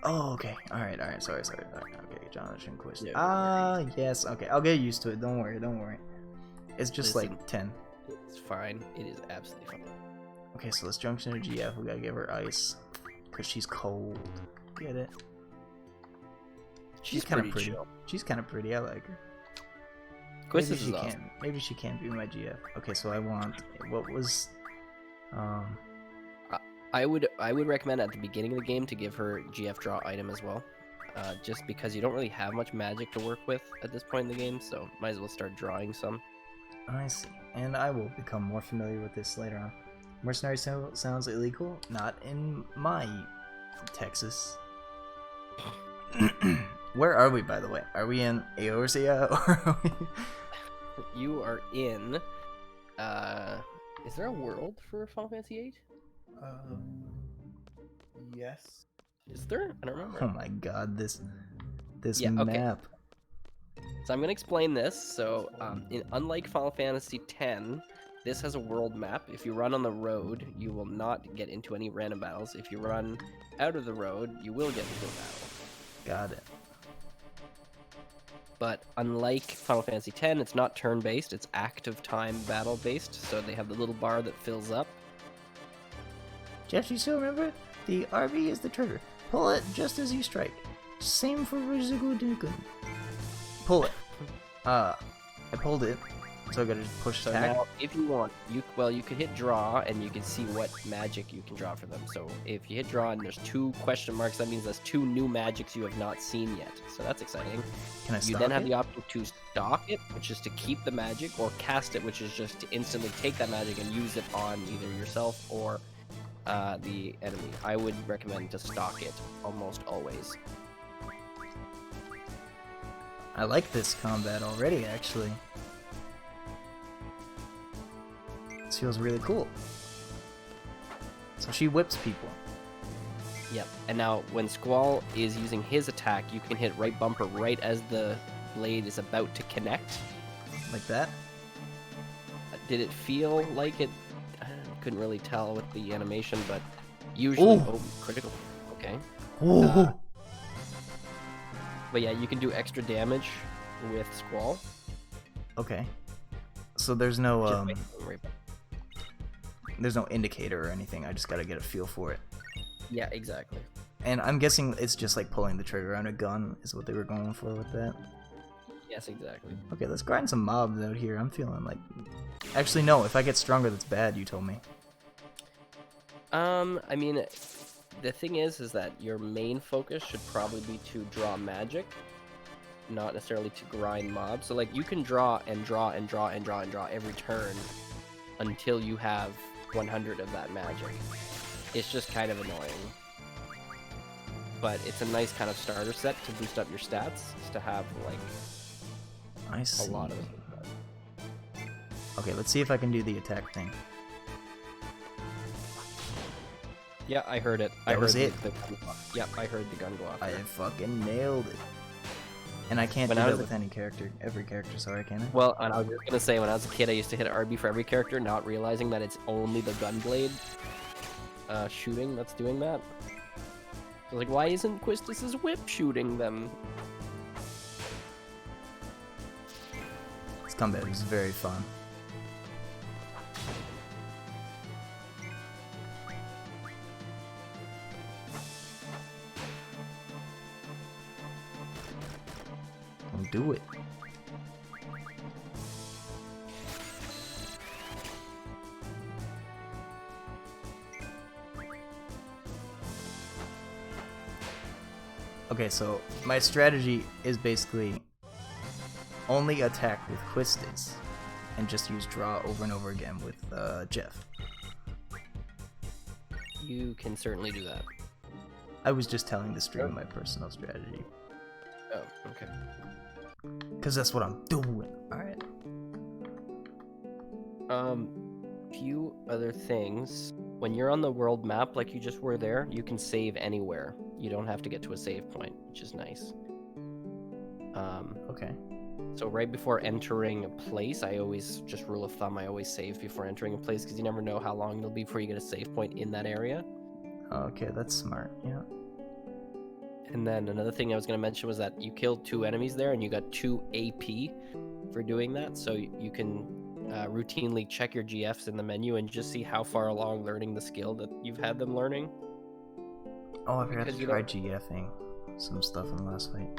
Oh, okay. Alright. Sorry. Alright, okay, Jonathan Quist. Yeah, yes. Okay, I'll get used to it. Don't worry. It's just Listen, like 10. It's fine. It is absolutely fine. Okay, so let's junction to GF. We gotta give her ice. Because she's cold. Get it? She's kind of pretty. chill. She's kind of pretty. I like her. Quistis Maybe she is awesome. can't. Maybe she can't be my GF. Okay, so I want. What was? I would recommend at the beginning of the game to give her GF draw item as well. Just because you don't really have much magic to work with at this point in the game, so might as well start drawing some. I see. And I will become more familiar with this later on. Mercenary sounds illegal? Not in my Texas. Where are we, by the way? Are we in Eorzea or are we... You are in. Is there a world for Final Fantasy VIII? Yes. Is there? I don't remember. Oh my god, this Yeah, okay. map. So I'm gonna explain this. So, unlike Final Fantasy X, this has a world map. If you run on the road, you will not get into any random battles. If you run out of the road, you will get into a battle. Got it. But unlike Final Fantasy X, it's not turn-based, it's active time battle-based, so they have the little bar that fills up. Jeff, you still remember? The RB is the trigger. Pull it just as you strike. Same for Rizugudukun. Pull it. I pulled it, so I gotta just push So attack. now, if you want, you could hit draw, and you can see what magic you can draw for them. So if you hit draw and there's 2 question marks, that means there's 2 new magics you have not seen yet. So that's exciting. Can I You stop then have it? the option to stock it, which is to keep the magic, or cast it, which is just to instantly take that magic and use it on either yourself or the enemy. I would recommend to stock it almost always. I like this combat already, actually. This feels really cool. So she whips people. Yep. And now when Squall is using his attack, you can hit right bumper right as the blade is about to connect. Like that? Did it feel like it? I couldn't really tell with the animation, but usually Ooh. critical. Okay. Ooh. But yeah, you can do extra damage with Squall. Okay. So there's no Just wait, right- there's no indicator or anything. I just gotta get a feel for it. Yeah, exactly. And I'm guessing it's just like pulling the trigger on a gun is what they were going for with that. Yes, exactly. Okay, let's grind some mobs out here. I'm feeling like... Actually, no. If I get stronger, that's bad, you told me. I mean, the thing is that your main focus should probably be to draw magic, not necessarily to grind mobs. So like you can draw and draw and draw and draw and draw every turn until you have 100 of that magic. It's just kind of annoying. But it's a nice kind of starter set to boost up your stats, is to have like I see. a lot of it. Okay, let's see if I can do the attack thing. Yeah, I heard it. I That was heard it. The gun go off. Yep, I heard the gun go off. I there. fucking nailed it. And I can't When do I that was with any character. Every character, sorry, can I? Well, and I was just gonna say, when I was a kid, I used to hit RB for every character, not realizing that it's only the gunblade shooting that's doing that. So like, why isn't Quistis' whip shooting them? This combat is very fun. Don't do it. Okay, so my strategy is basically only attack with Quistis and just use draw over and over again with Jeff. You can certainly do that. I was just telling the stream my personal strategy. Oh, okay. Because that's what I'm doing. Alright. Few other things. When you're on the world map, like you just were there, you can save anywhere. You don't have to get to a save point, which is nice. Okay. So right before entering a place, I always, just rule of thumb, I always save before entering a place because you never know how long it'll be before you get a save point in that area. Okay, that's smart, yeah. And then another thing I was going to mention was that you killed 2 enemies there and you got 2 AP for doing that. So you can routinely check your GFs in the menu and just see how far along learning the skill that you've had them learning. Oh, I forgot Because to you try don't- GFing some stuff in the last fight.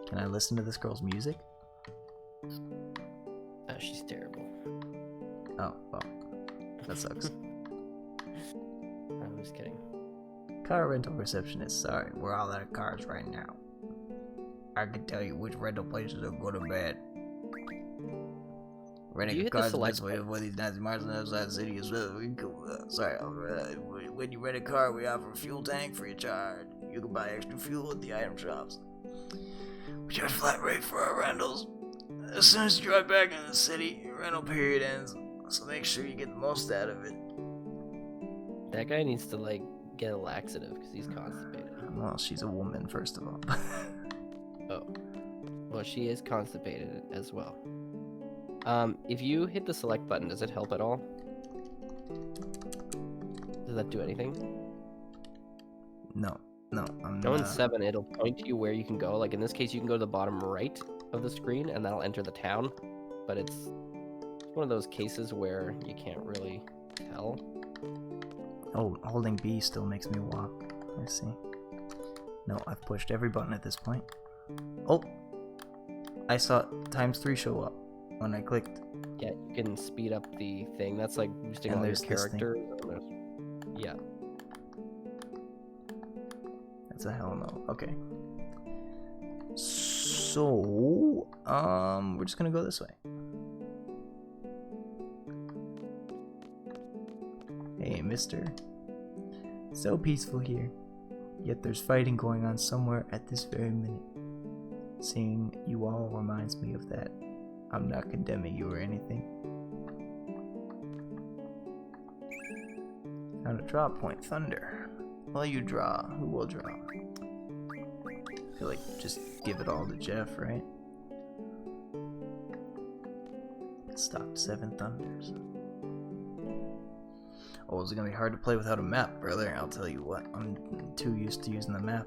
Can I listen to this girl's music? She's terrible. Oh, well. That sucks. I'm just kidding. Car rental receptionist, sorry, we're all out of cars right now. I can tell you which rental places are good or bad. Renting You a hit the car is the select best way to avoid these nasty marks outside the city as well. Sorry, when you rent a car, we offer a fuel tank free of charge. You can buy extra fuel at the item shops. We charge flat rate for our rentals. As soon as you drive back into the city, your rental period ends, so make sure you get the most out of it. That guy needs to like get a laxative because he's constipated. Well, she's a woman, first of all. Oh, well, she is constipated as well. If you hit the select button, does it help at all? Does that do anything? No, I'm No, in not. 7, it'll point to you where you can go. Like in this case, you can go to the bottom right of the screen, and that'll enter the town. But it's one of those cases where you can't really tell. Oh, holding B still makes me walk. I see. No, I've pushed every button at this point. Oh! I saw ×3 show up when I clicked. Yeah, you can speed up the thing. That's like boosting And all your there's this thing. characters. Yeah. That's a hell no. Okay. So, we're just gonna go this way. Hey, mister. So peaceful here. Yet there's fighting going on somewhere at this very minute. Seeing you all reminds me of that. I'm not condemning you or anything. Found a draw point, Thunder. Well, you draw. Who will draw? I feel like just give it all to Jeff, right? Stopped 7 Thunders. Oh, is it gonna be hard to play without a map, brother? I'll tell you what, I'm too used to using the map.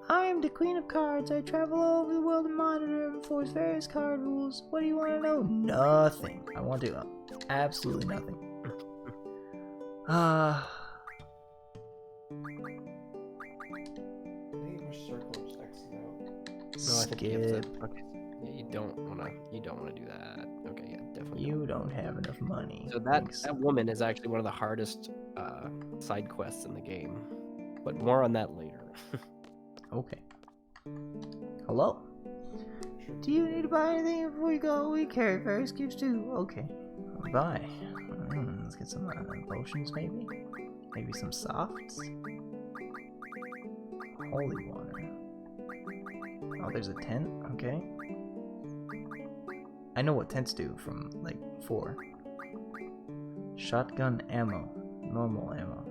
I am the Queen of Cards. I travel all over the world and monitor and enforce various card rules. What do you want to know? Nothing. I want to absolutely nothing. I think if you circle, just exit out. No, I think you have to. Skip. Okay. Yeah, you don't wanna do that. Okay, yeah, definitely. You don't have enough money. So Thanks. that woman is actually one of the hardest side quests in the game, but more on that later. Okay. Hello. Do you need to buy anything before you go? We carry various gifts too. Okay. Buy. Let's get some potions, maybe. Maybe some softs. Holy water. Oh, there's a tent. Okay. I know what tents do from like 4. Shotgun ammo. Normal ammo.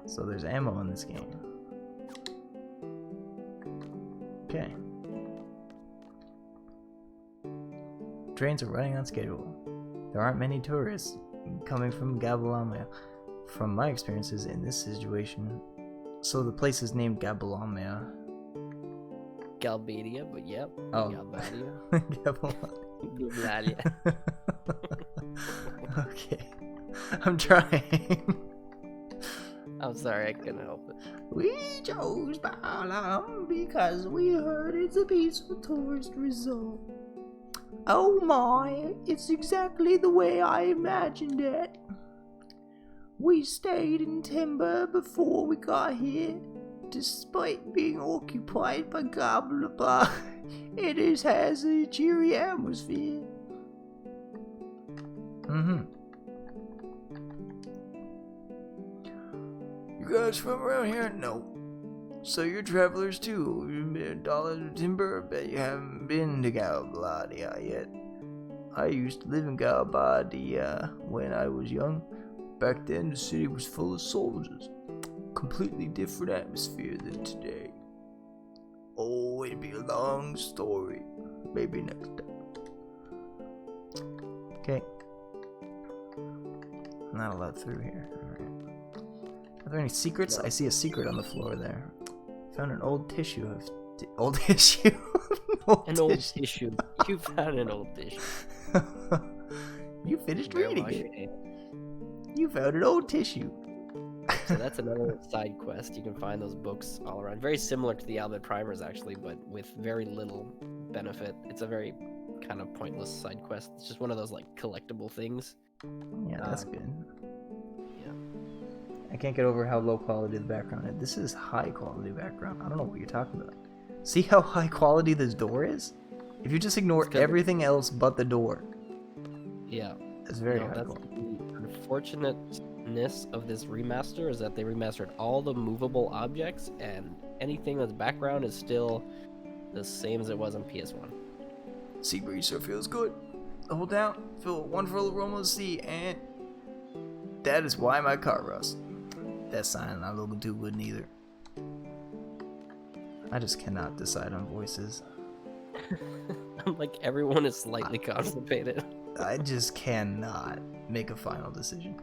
So there's ammo in this game. Okay. Trains are running on schedule. There aren't many tourists coming from Gabalamia. From my experiences in this situation, so the place is named Gabalamia. Galbadia, but yep. Oh. Galbadia. Gabalamia. Galbadia. Okay. I'm trying. I'm sorry, I couldn't help it. We chose Balam because we heard it's a peaceful tourist resort. Oh my, it's exactly the way I imagined it. We stayed in timber before we got here. Despite being occupied by Gobbler, it has a cheery atmosphere. You guys from around here? No. So you're travelers too. You've been to timber. Bet you haven't been to Galbadia yet. I used to live in Galbadia when I was young. Back then the city was full of soldiers. Completely different atmosphere than today. Oh, it'd be a long story. Maybe next time. Okay. Not allowed through here. Alright. Are there any secrets? No. I see a secret on the floor there. Found an old tissue of... old tissue? An old tissue. You found an old tissue. You finished Better reading wash it. your hands. You found an old tissue. So that's another side quest. You can find those books all around. Very similar to the Albert Primers, actually, but with very little benefit. It's a very kind of pointless side quest. It's just one of those like collectible things. Yeah, that's good. Yeah. I can't get over how low quality the background is. This is high quality background. I don't know what you're talking about. See how high quality this door is? If you just ignore everything else but the door. Yeah. It's very high that's quality. the unfortunateness of this remaster is that they remastered all the movable objects, and anything that's background is still the same as it was on PS1. Sea breeze sure feels good. Hold down, feel a wonderful aroma of the sea, and that is why my car rusts. That sign not looking too good neither. I just cannot decide on voices. Like everyone is slightly constipated. I just cannot make a final decision.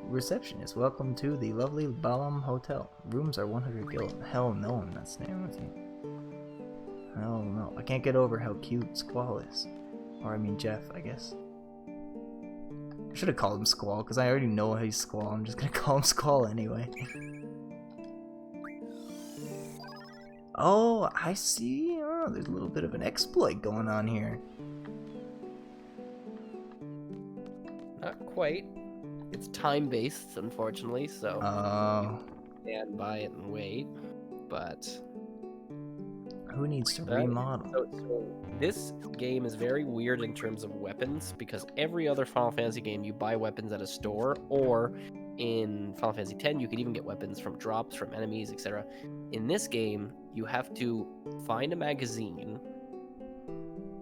Receptionist, welcome to the lovely Balam Hotel. Rooms are 100 gil. Hell no, I'm not staying with you. Hell no. I can't get over how cute Squall is. Or I mean Jeff, I guess. I should have called him Squall, because I already know he's Squall. I'm just gonna call him Squall anyway. Oh, I see. Oh, there's a little bit of an exploit going on here. Not quite. It's time-based, unfortunately, so Oh. stand by it and wait. But Who needs to remodel? so this game is very weird in terms of weapons, because every other Final Fantasy game you buy weapons at a store, or in Final Fantasy X you can even get weapons from drops from enemies, etc. In this game, you have to find a magazine,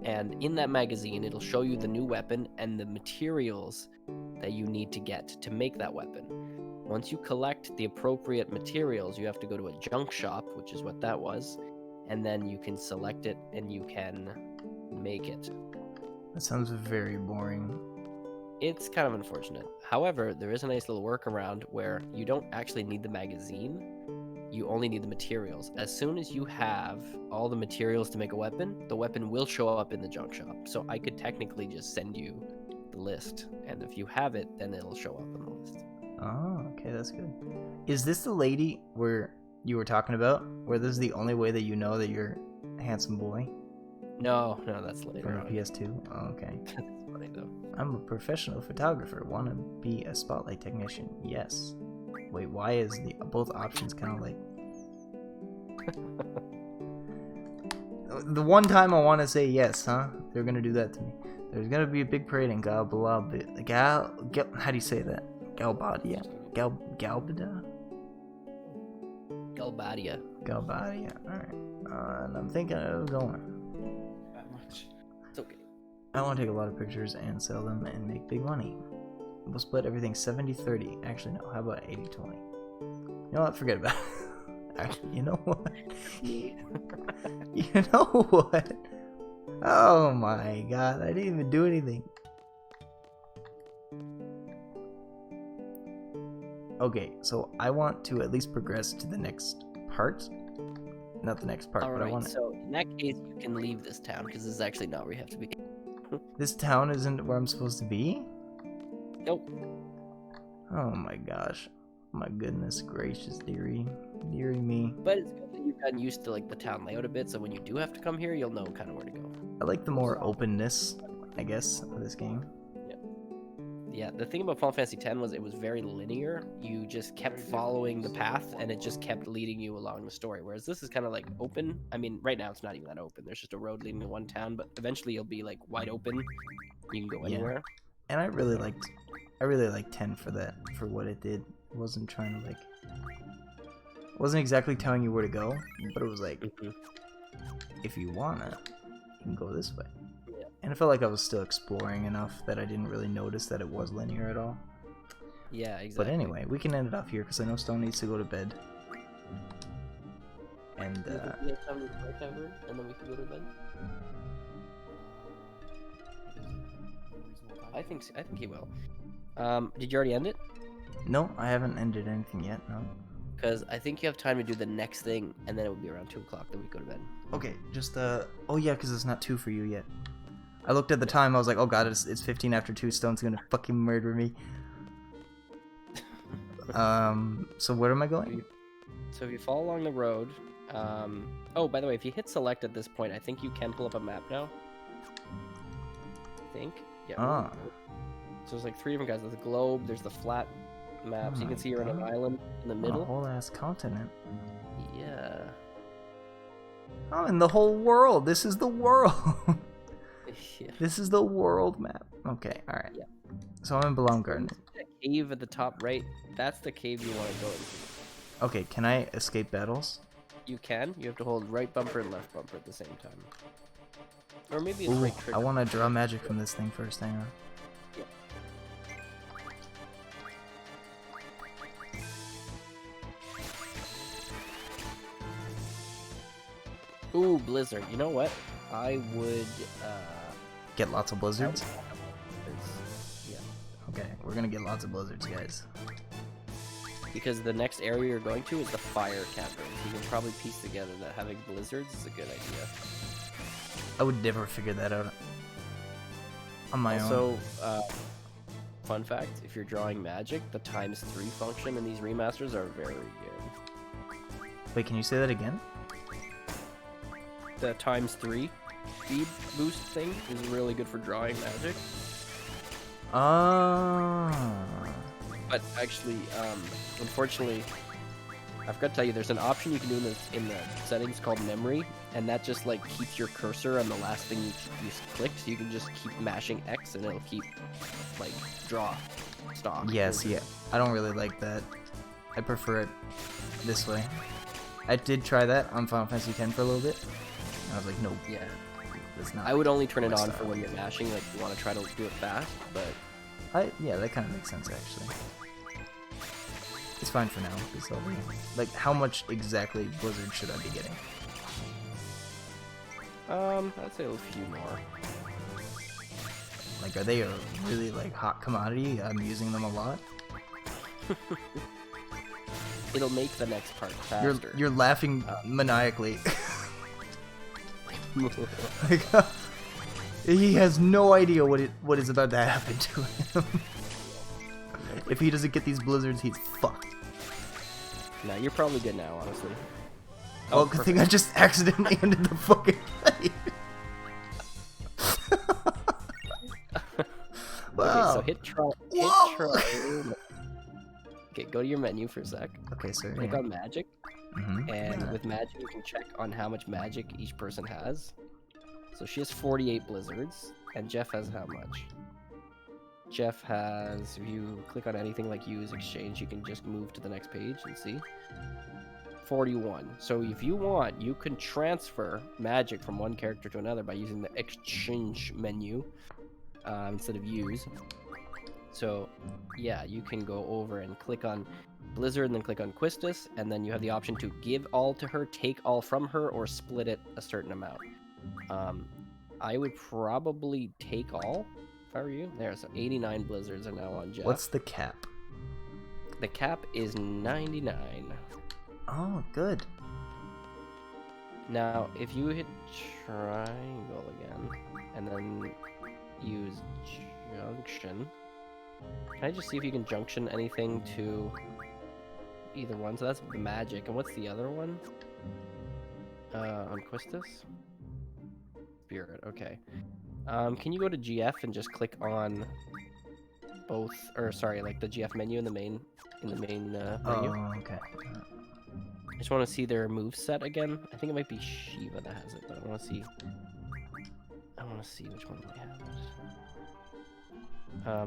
and in that magazine it'll show you the new weapon and the materials that you need to get to make that weapon. Once you collect the appropriate materials, you have to go to a junk shop, which is what that was, and then you can select it and you can make it. That sounds very boring. It's kind of unfortunate. However, there is a nice little workaround where you don't actually need the magazine, you only need the materials. As soon as you have all the materials to make a weapon, the weapon will show up in the junk shop. So I could technically just send you the list, and if you have it, then it'll show up on the list. Oh, okay, that's good. Is this the lady where you were talking about? Where this is the only way that you know that you're a handsome boy? No, that's later From on. PS2? Oh, okay. That's funny though. I'm a professional photographer. Want to be a spotlight technician? Yes. Wait, why is the both options kind of like... The one time I want to say yes, huh? They're gonna do that to me. There's gonna be a big parade in how do you say that? Galbadia? Galbada? Galbadia. Galbadia, alright. And I'm thinking of going. That much. It's okay. I want to take a lot of pictures and sell them and make big money. We'll split everything 70-30. Actually, no. How about 80-20? You know what? Forget about it. Actually, you know what? You know what? Oh my god. I didn't even do anything. Okay, so I want to at least progress to the next part. Not the next part, but I Alright, want to... so in that case, you can leave this town, because this is actually not where you have to be. This town isn't where I'm supposed to be? Nope. Oh my gosh. My goodness gracious, dearie. Dearie me. But it's good that you've gotten used to like the town layout a bit, so when you do have to come here, you'll know kind of where to go. I like the more openness, I guess, of this game. Yeah, the thing about Final Fantasy X was it was very linear. You just kept following the path, and it just kept leading you along the story. Whereas this is kind of like open. I mean, right now it's not even that open. There's just a road leading to one town, but eventually you'll be like wide open. You can go anywhere. And I really liked 10 for that, for what it did. It wasn't trying to like, it wasn't exactly telling you where to go, but it was like, if you wanna, you can go this way. And it felt like I was still exploring enough that I didn't really notice that it was linear at all. Yeah, exactly. But anyway, we can end it off here because I know Stone needs to go to bed. And and then we can go to bed. I think he will. Did you already end it? No, I haven't ended anything yet. No. Because I think you have time to do the next thing, and then it would be around 2 o'clock. Then we go to bed. Okay, just oh yeah, because it's not 2 for you yet. I looked at the time. I was like, oh god, it's 15 after 2. Stone's gonna fucking murder me. So where am I going? So if you follow along the road, oh, by the way, if you hit select at this point, I think you can pull up a map now. I think. Yeah. Ah. So there's like 3 different guys. There's the globe. There's the flat map. So you can see you're on an island in the A middle. whole ass continent. Yeah. Oh, and the whole world. This is the world. Yeah. This is the world map. Okay, all right. Yeah. So I'm in Belong Garden. That cave at the top right. That's the cave you want to go into. Okay, can I escape battles? You can. You have to hold right bumper and left bumper at the same time. Or maybe it's Ooh, right trigger. I want to draw magic from this thing first. Hang on. Ooh, blizzard. You know what? I would. Get lots of blizzards? Yeah. Okay, we're gonna get lots of blizzards, guys. Because the next area you're going to is the fire cavern. You can probably piece together that having blizzards is a good idea. I would never figure that out on my own. Also, fun fact, if you're drawing magic, the ×3 function in these remasters are very good. Wait, can you say that again? The ×3 speed boost thing is really good for drawing magic. But actually, unfortunately, I forgot to tell you, there's an option you can do in the settings called memory, and that just like keeps your cursor on the last thing you clicked, so you can just keep mashing X and it'll keep like draw stock. Yes, yeah. I don't really like that. I prefer it this way. I did try that on Final Fantasy X for a little bit. And I was like, no, Yeah. that's not. I would only turn it my on style. for when you're mashing, like you want to try to do it fast, but Yeah, that kind of makes sense actually. It's fine for now. It's over. Like, how much exactly blizzard should I be getting? I'd say a few more. Like, are they a really like hot commodity? I'm using them a lot. It'll make the next part faster. You're laughing maniacally. Like, he has no idea what is about to happen to him. If he doesn't get these blizzards, he's fucked. Nah, you're probably good now, honestly. Oh, good thing I just accidentally ended the fucking fight. Wow. Okay, so hit try. Whoa. Okay, go to your menu for a sec. Okay, so Click yeah. on magic, Mhm. and Yeah. with magic you can check on how much magic each person has. So she has 48 blizzards, and Jeff has how much? Jeff has, if you click on anything like use exchange, you can just move to the next page and see. 41. So if you want, you can transfer magic from one character to another by using the exchange menu instead of use. So yeah, you can go over and click on Blizzard and then click on Quistis, and then you have the option to give all to her, take all from her, or split it a certain amount. I would probably take all if I were you. There, so 89 blizzards are now on Jeff. What's the cap? The cap is 99. Oh, good. Now, if you hit triangle again, and then use junction, can I just see if you can junction anything to either one? So that's magic, and what's the other one? On Quistis? Spirit, okay. Can you go to GF and just click on both, or sorry, like the GF menu in the main menu? Oh, okay. I just want to see their move set again. I think it might be Shiva that has it, but I want to see. I want to see which one might have it.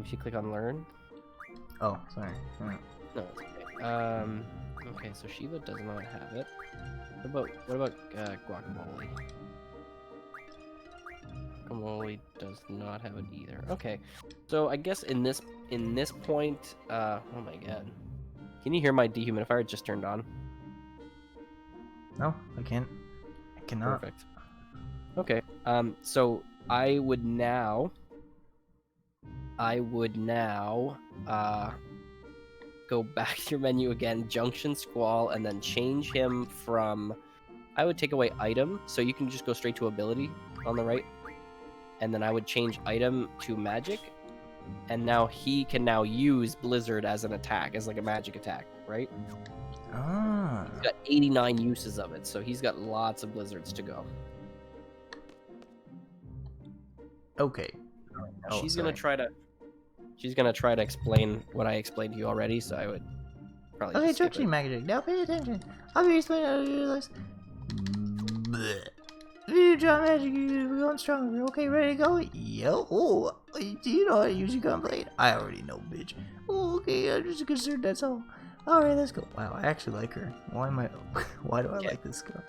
If you click on learn. Oh, sorry. Alright. No, it's okay. Okay, so Shiva does not have it. What about Guacamole? Guacamole does not have it either. Okay, so I guess in this point, oh my god, can you hear my dehumidifier? It just turned on. No, I can't. I cannot. Perfect. Okay. So I would now I would now go back to your menu again, Junction Squall, and then change him from... I would take away item, so you can just go straight to ability on the right. And then I would change item to magic. And now he can now use Blizzard as an attack, as like a magic attack, right? Ah. He's got 89 uses of it, so he's got lots of Blizzards to go. Okay. Oh, She's sorry. gonna try to explain what I explained to you already, so I would probably Okay, just skip Junction it. Magic. Now pay attention. I'll be explaining how to use this. If you draw magic, you're going stronger. Okay, ready to go? Yo. Oh, do you know how to use your gunblade? I already know, bitch. Oh, okay, I'm just concerned, that's all. Alright, let's go. Wow, I actually like her. Why do I like this girl?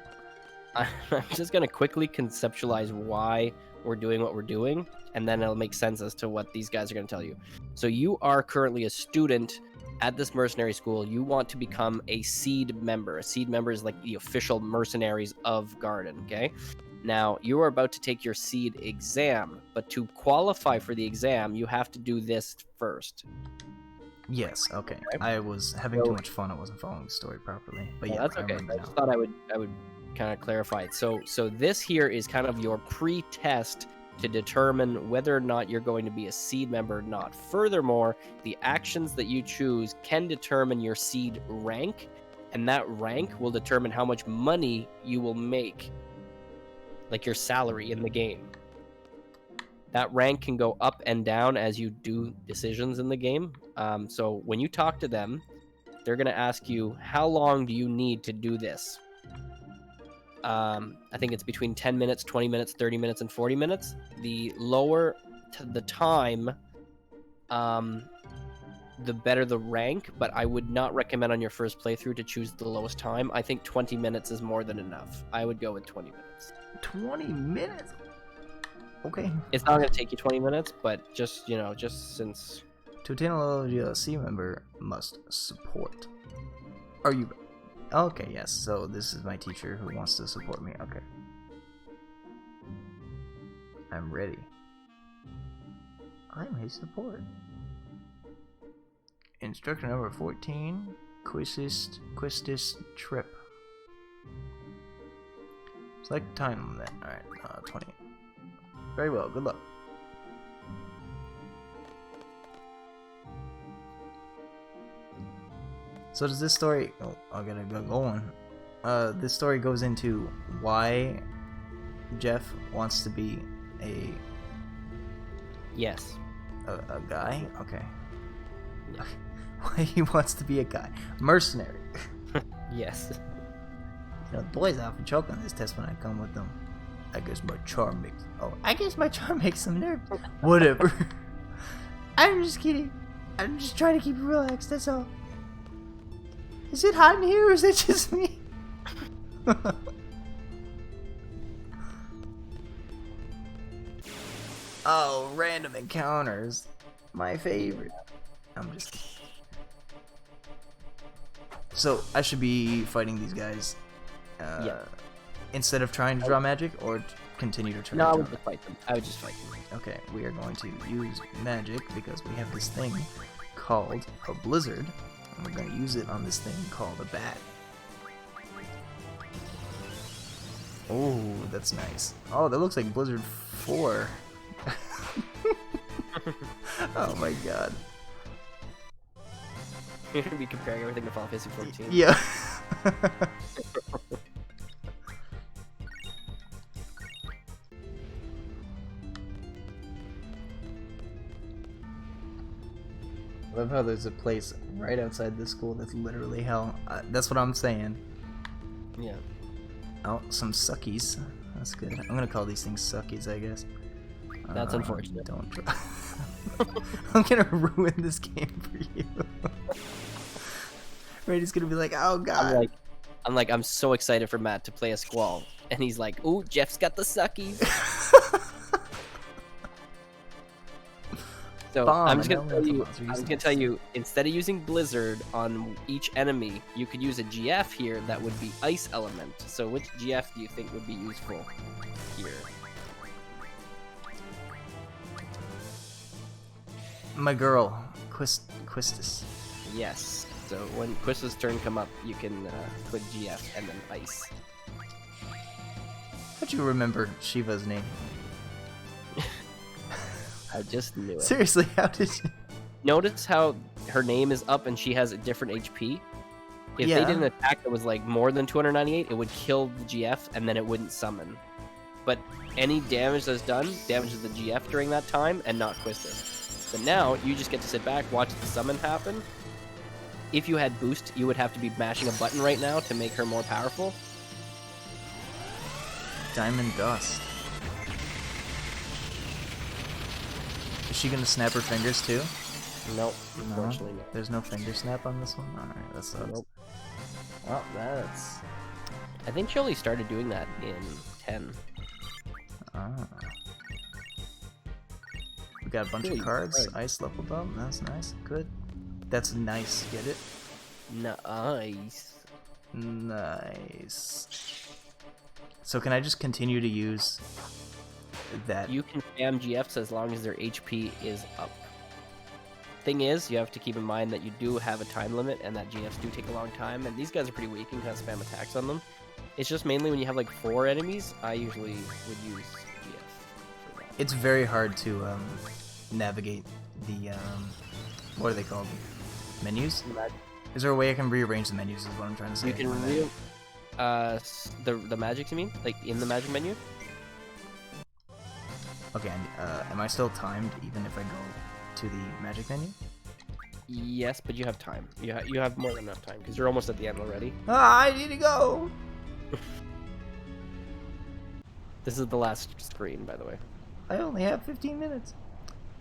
I'm just gonna quickly conceptualize why we're doing what we're doing, and then it'll make sense as to what these guys are gonna tell you. So you are currently a student at this mercenary school. You want to become a seed member. A seed member is like the official mercenaries of Garden, okay? Now, you are about to take your seed exam, but to qualify for the exam, you have to do this first. Yes, okay. I was having too much fun. I wasn't following the story properly. But yeah, That's I okay. remember I now. just thought I would kind of clarify it. So this here is kind of your pre-test to determine whether or not you're going to be a seed member or not. Furthermore, the actions that you choose can determine your seed rank, and that rank will determine how much money you will make, like your salary in the game. That rank can go up and down as you do decisions in the game. So when you talk to them, they're going to ask you, how long do you need to do this? I think it's between 10 minutes, 20 minutes, 30 minutes, and 40 minutes. The lower the time, the better the rank, but I would not recommend on your first playthrough to choose the lowest time. I think 20 minutes is more than enough. I would go with 20 minutes. 20 minutes? Okay. It's not going to take you 20 minutes, but just since... To attain a level of DLC member, must support. Are you... Okay, yes, so this is my teacher who wants to support me. Okay. I'm ready. I'm his support. Instructor number 14, Quistis trip. Select time limit. Alright, 20. Very well, good luck. So does this story... Oh, I gotta go on. This story goes into why Jeff wants to be a Yes. a guy? Okay. Yeah. Why he wants to be a guy. Mercenary. Yes. You know, the boys often choke on this test when I come with them. I guess my charm makes... Oh, I guess my charm makes them nervous. Whatever. I'm just kidding. I'm just trying to keep it relaxed, that's all. Is it hot in here or is it just me? Oh, random encounters. My favorite. I'm just kidding. So, I should be fighting these guys Yeah. instead of trying to draw magic, or continue to try No, I to would draw just fight them. I would just fight them. Okay, we are going to use magic because we have this thing called a blizzard, and we're going to use it on this thing called a bat. Oh, that's nice. Oh, that looks like Blizzard 4. Oh my god. You're gonna be comparing everything to Final Fantasy 14. Yeah. I love how there's a place right outside this school that's literally hell. That's what I'm saying. Yeah. Oh, some suckies. That's good. I'm gonna call these things suckies, I guess. That's unfortunate. Don't try. I'm gonna ruin this game for you. Brady's gonna be like, oh god. I'm so excited for Matt to play a Squall, and he's like, "Ooh, Jeff's got the suckies." So I'm just gonna tell you, instead of using Blizzard on each enemy, you could use a GF here that would be Ice Element. So which GF do you think would be useful here? My girl, Quistis. Yes. So when Quist's turn come up, you can click GF and then ice. How'd you remember Shiva's name? I just knew it. Seriously, how did you? Notice how her name is up and she has a different HP? If Yeah. they did an attack that was like more than 298, it would kill the GF and then it wouldn't summon. But any damage that's done damages the GF during that time and not Quistis. But now you just get to sit back, watch the summon happen. If you had boost, you would have to be mashing a button right now to make her more powerful. Diamond Dust. Is she gonna snap her fingers too? Nope, No? unfortunately no. There's no finger snap on this one? Alright, that sucks. Nope. Well, that's... I think she only started doing that in 10. Ah. We got a bunch Really of cards. hard. Ice leveled up. That's nice. Good. That's nice. Get it? Nice. Nice. So can I just continue to use that? You can spam GFs as long as their HP is up. Thing is, you have to keep in mind that you do have a time limit and that GFs do take a long time, and these guys are pretty weak. You can kind of spam attacks on them. It's just mainly when you have like 4 enemies, I usually would use GF for that. It's very hard to navigate the what are they called? Menus? Is there a way I can rearrange the menus? Is what I'm trying to say. You can the magic, you mean? Like in the magic menu? Okay. Am I still timed even if I go to the magic menu? Yes, but you have time. You have more than enough time because you're almost at the end already. Ah, I need to go. This is the last screen, by the way. I only have 15 minutes.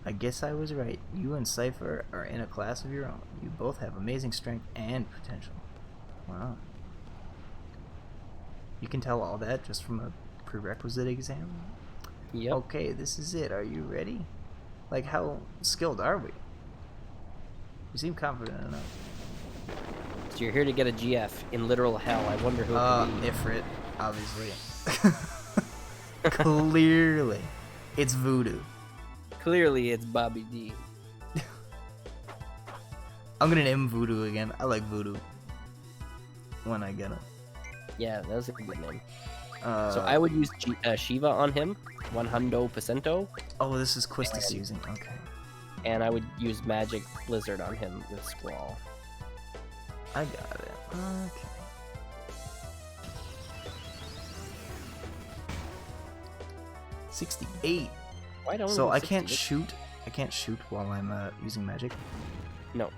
I guess I was right. You and Cypher are in a class of your own. You both have amazing strength and potential. Wow. You can tell all that just from a prerequisite exam? Yep. Okay, this is it. Are you ready? Like, how skilled are we? You seem confident enough. So you're here to get a GF in literal hell. I wonder who it could be. Ifrit, obviously. Clearly. It's Voodoo. Clearly, it's Bobby D. I'm gonna name him Voodoo again. I like Voodoo. When I get him. Yeah, that was a good name. So So I would use Shiva on him, 100%, Oh, this is Quistis using. Okay. and I would use Magic Blizzard on him with Squall. I got it. Okay. $68. Why don't So we I do can't 68? shoot. I can't shoot while I'm using magic. No.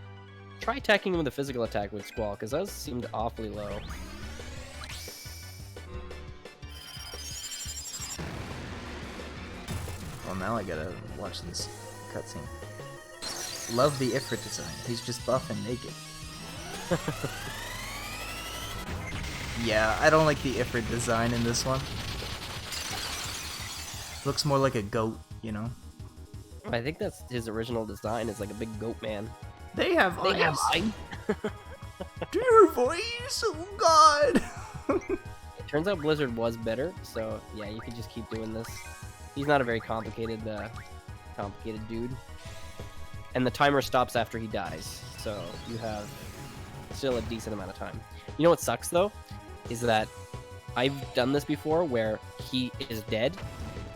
Try attacking him with a physical attack with Squall, because those seemed awfully low. Well, now I gotta watch this cutscene. Love the Ifrit design. He's just buff and naked. Yeah, I don't like the Ifrit design in this one. Looks more like a goat, you know? I think that's his original design, is like a big goat man. They have They have eyes. eyes. Dear voice, oh god! It turns out Blizzard was better, so yeah, you can just keep doing this. He's not a very complicated dude. And the timer stops after he dies, so you have still a decent amount of time. You know what sucks though? Is that I've done this before where he is dead,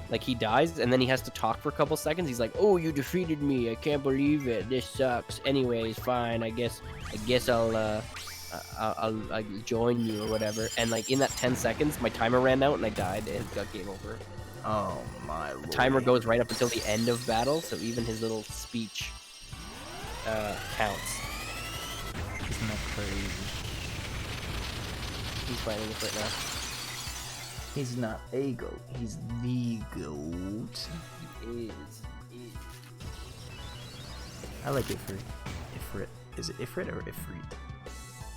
like he dies, and then he has to talk for a couple seconds. He's like, "Oh, you defeated me! I can't believe it. This sucks. Anyways, fine. I guess I'll join you or whatever." And like in that 10 seconds, my timer ran out and I died and it got game over. Oh my lord. The timer goes right up until the end of battle, so even his little speech counts. Isn't that crazy? He's fighting it right now. He's not a goat, he's the goat. He is. I like Ifrit. Ifrit. Is it Ifrit or Ifrit?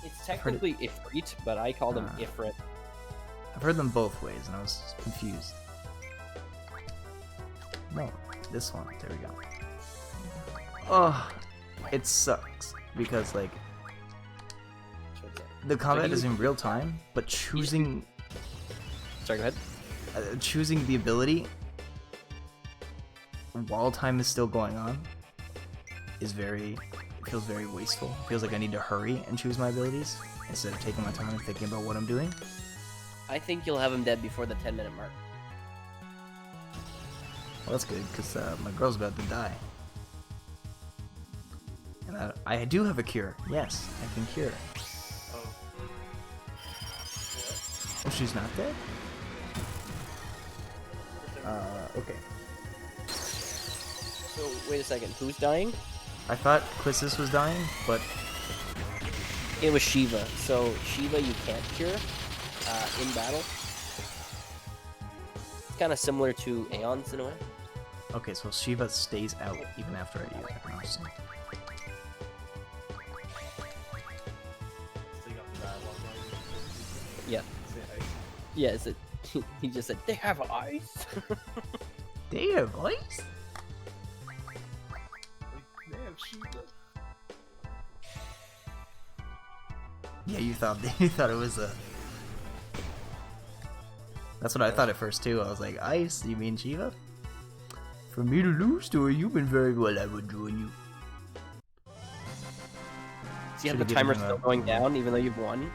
It's technically Ifrit, but I called him Ifrit. I've heard them both ways and I was confused. No, this one. There we go. Oh, it sucks because like the combat is in real time, but choosing Sorry, go ahead. choosing the ability while time is still going on is feels very wasteful. Feels like I need to hurry and choose my abilities instead of taking my time and thinking about what I'm doing. I think you'll have him dead before the 10-minute mark. Well, that's good, because my girl's about to die. And I do have a cure. Yes, I can cure. Oh, she's not dead? Okay. So, wait a second. Who's dying? I thought Quistis was dying, but It was Shiva. So, Shiva you can't cure in battle. It's kind of similar to Aeons in a way. okay, so Shiva stays out even after I use it. Interesting. Yeah. Yeah, is it? He just said, they have ice? They have ice? Yeah, you thought it was a. That's what I thought at first too. I was like, ice? You mean Shiva? For me to lose to her, you've been very well. I would join you. So you have Should've the given timer him still a- going down even though you've won?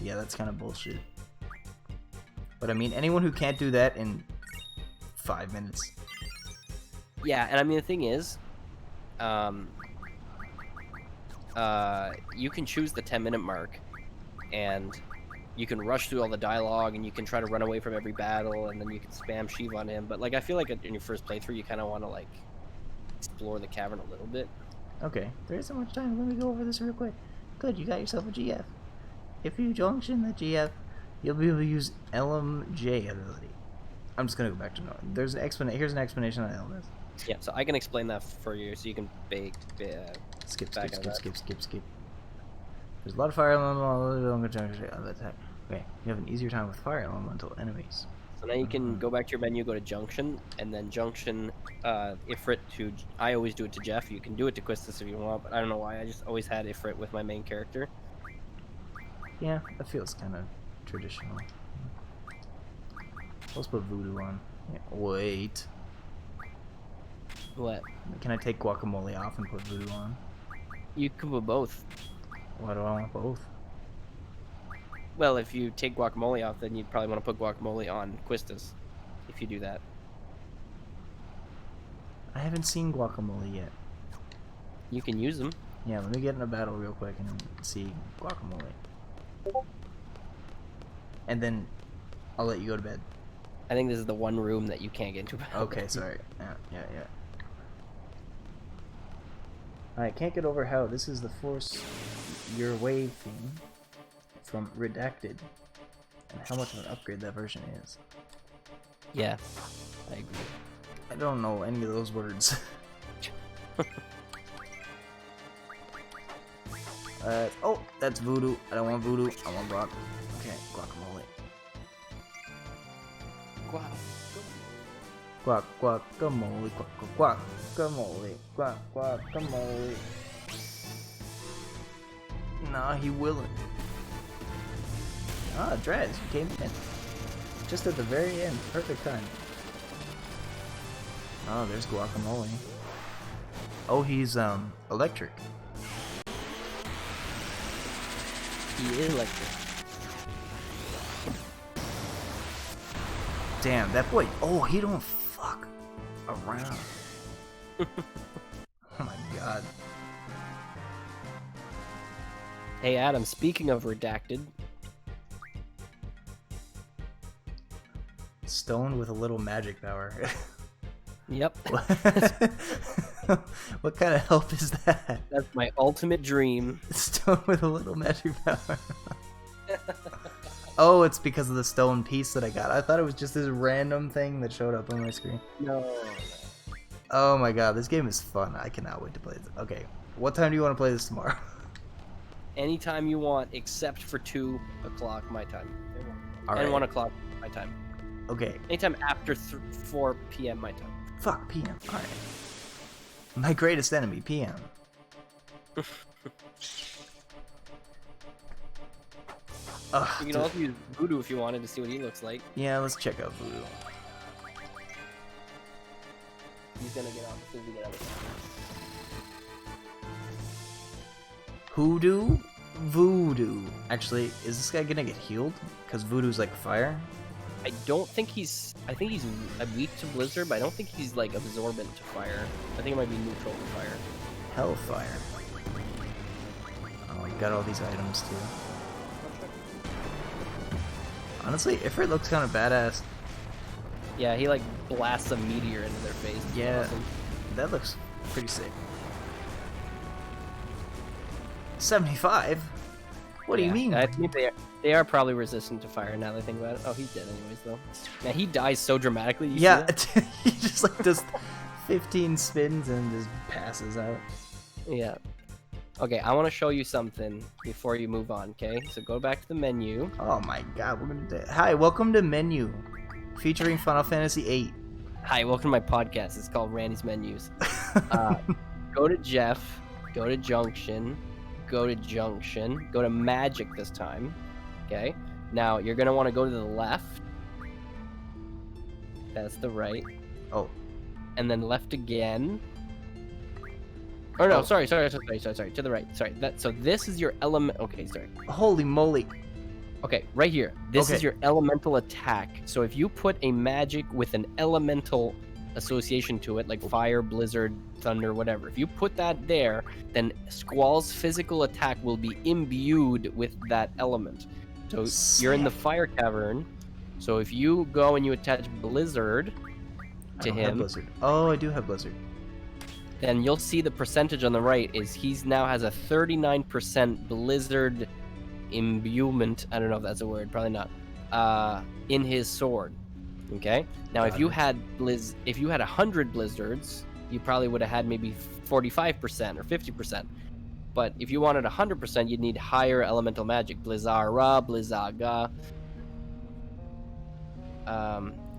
Yeah, that's kind of bullshit. But I mean, anyone who can't do that in 5 minutes. Yeah, and I mean the thing is, you can choose the 10-minute mark, and you can rush through all the dialogue, and you can try to run away from every battle, and then you can spam Shiva on him. But like, I feel like in your first playthrough, you kind of want to like explore the cavern a little bit. Okay, there isn't much time. Let me go over this real quick. Good, you got yourself a GF. If you junction the GF, you'll be able to use LMJ ability. I'm just gonna go back to no. There's an here's an explanation on LMS. Yeah, so I can explain that for you, so you can Skip. Back on that. There's a lot of fire elemental attack. Okay, you have an easier time with fire elemental enemies. So now you can go back to your menu, go to Junction, and then Junction Ifrit to... I always do it to Jeff. You can do it to Quistis if you want, but I don't know why. I just always had Ifrit with my main character. Yeah, that feels kind of traditional. Let's put voodoo on. Yeah, wait. What? Can I take guacamole off and put voodoo on? You can put both. Why do I want both? Well, if you take Guacamole off, then you'd probably want to put Guacamole on Quistis, if you do that. I haven't seen guacamole yet. You can use them. Yeah, let me get in a battle real quick and see guacamole. And then I'll let you go to bed. I think this is the one room that you can't get into. Okay, sorry. Yeah. I can't get over how this is the Force Your Way theme from Redacted, and how much of an upgrade that version is. Yeah, I agree. I don't know any of those words. Oh, that's voodoo. I don't want voodoo. I want guac. Okay, guacamole. Guacamole, guacamole. Nah, he willing. Ah, Draz, you came in. Just at the very end. Perfect time. Oh, there's guacamole. Oh, he's, electric. He is electric. Damn, that boy. Oh, he don't fuck around. Oh my god. Hey, Adam, speaking of Redacted, Stone with a little magic power. yep, What kind of help is that? that's my ultimate dream. Stone with a little magic power. Oh, it's because of the stone piece that I got. I thought it was just this random thing that showed up on my screen. No. Oh my god, this game is fun. I cannot wait to play this. Okay, what time do you want to play this tomorrow? Anytime you want, except for 2 o'clock my time. All and right. 1 o'clock my time. Okay. Anytime after 4 p.m. my time. Fuck, PM. Alright. My greatest enemy, PM. Ugh, You can also use Voodoo if you wanted to see what he looks like. yeah, let's check out Voodoo. He's gonna get on as soon as we get out of Hoodoo, Voodoo. Actually, is this guy gonna get healed? Because Voodoo's like fire. I don't think he's. I think he's weak to Blizzard, but I don't think he's like absorbent to fire. I think it might be neutral to fire. Hellfire. Oh, we got all these items too. Honestly, Ifrit looks kind of badass. Yeah, he like blasts a meteor into their face. It's Yeah, awesome. that looks pretty sick. 75? What do you mean? I think they are probably resistant to fire now that I think about it. Oh, he's dead anyways though. Man, he dies so dramatically. You see Yeah, that? he just like does 15 spins and just passes out. Yeah. Okay, I want to show you something before you move on. Okay, so go back to the menu. Oh my god, we're gonna do it. Hi, welcome to Menu, featuring Final Fantasy VIII. Hi, welcome to my podcast. It's called Randy's Menus. Go to Jeff. Go to Junction. Go to Junction. Go to Magic this time. Okay. Now you're gonna want to go to the left. That's the right. Oh. And then left again. Oh no, Oh. sorry. To the right. Sorry. So this is your element. Okay, sorry. Holy moly. Okay, right here. This Okay. is your elemental attack. So if you put a magic with an elemental association to it, like fire, blizzard, thunder, whatever, if you put that there, then Squall's physical attack will be imbued with that element. So you're in the fire cavern. So if you go and you attach blizzard I to don't have him, Blizzard. Oh, I do have Blizzard. then you'll see the percentage on the right is he's now has a 39% blizzard imbuement. I don't know if that's a word, probably not. In his sword. Okay. Now, if Got you it. had 100 blizzards, you probably would have had maybe 45% or 50%. But if you wanted 100%, you'd need higher elemental magic, Blizzara, Blizzaga.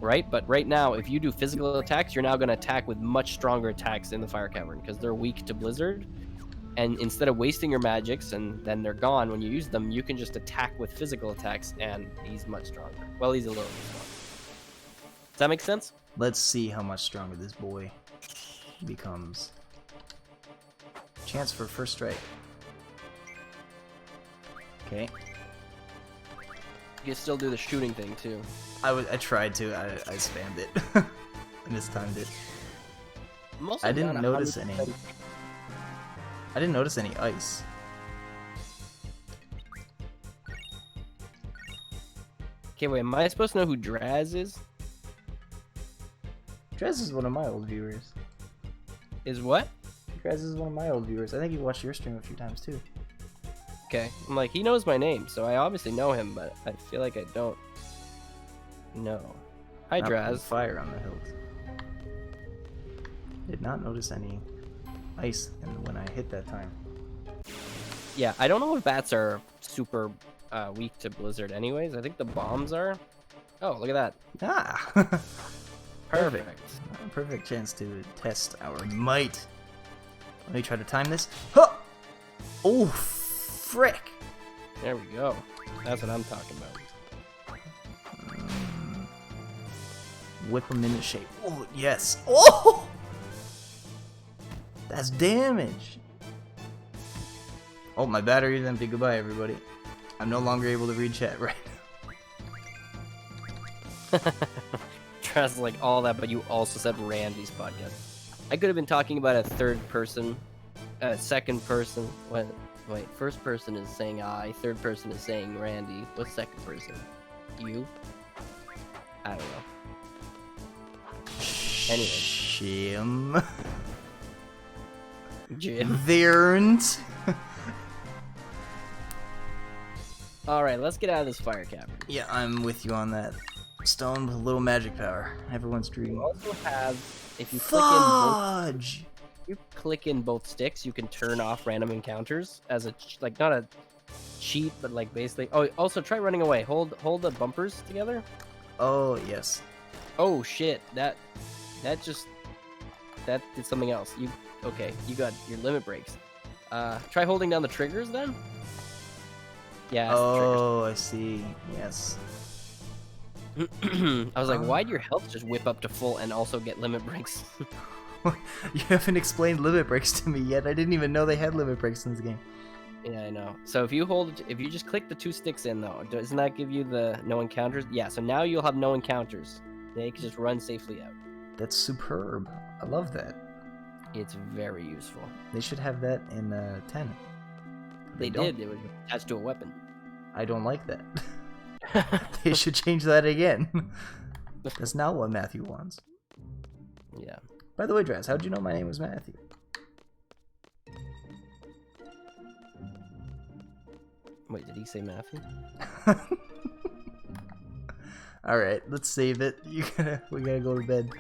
Right? But right now, if you do physical attacks, you're now going to attack with much stronger attacks in the Fire Cavern because they're weak to Blizzard. And instead of wasting your magics and then they're gone when you use them, you can just attack with physical attacks and he's much stronger. Well, he's a little bit stronger. Does that make sense? Let's see how much stronger this boy becomes. Chance for first strike. Okay. You can still do the shooting thing too. I tried to. I spammed it. I mistimed it. I'm also I didn't not notice 100% any. I didn't notice any ice. Okay, wait, am I supposed to know who Draz is? Drez is one of my old viewers. Is what? Drez is one of my old viewers. I think he watched your stream a few times too. Okay, I'm like, he knows my name, so I obviously know him, but I feel like I don't know. Hi, Not putting Draz. fire on the hilt. Did not notice any ice when I hit that time. Yeah, I don't know if bats are super weak to Blizzard anyways. I think the bombs are. Oh, look at that. Ah! Perfect. Perfect chance to test our might. Let me try to time this. Huh! Oh, frick! There we go. That's what I'm talking about. Whip them into shape. Oh, yes. Oh! That's damage. Oh, my battery's empty. Goodbye, everybody. I'm no longer able to read chat right now. Draz like all that, but you also said Randy's podcast. I could have been talking about a third person, second person. Wait, first person is saying I, third person is saying Randy. What's second person? You? I don't know. Anyway. Shim. Jim. Vernt. Alright, let's get out of this fire cavern. Yeah, I'm with you on that. Stone with a little magic power. Everyone's You dream. also have, if you Fudge! click in both sticks, you can turn off random encounters as a like not a cheat, but like basically. Oh, also try running away. Hold the bumpers together. Oh, yes. Oh shit! That did something else. You got your limit breaks. Try holding down the triggers then. Yeah. That's Oh, I see. Yes. the triggers. I was like, why'd your health just whip up to full and also get limit breaks? You haven't explained limit breaks to me yet. I didn't even know they had limit breaks in this game. Yeah, I know. So if you just click the 2 sticks in though, doesn't that give you the no encounters? Yeah, so now you'll have no encounters. Yeah, you can just run safely out. That's superb. I love that. It's very useful. They should have that in 10. They don't. did. It was attached to a weapon. I don't like that. They should change that again. That's not what Matthew wants. Yeah. By the way, Draz, how'd you know my name was Matthew? Wait, did he say Matthew? Alright, let's save it. We gotta go to bed.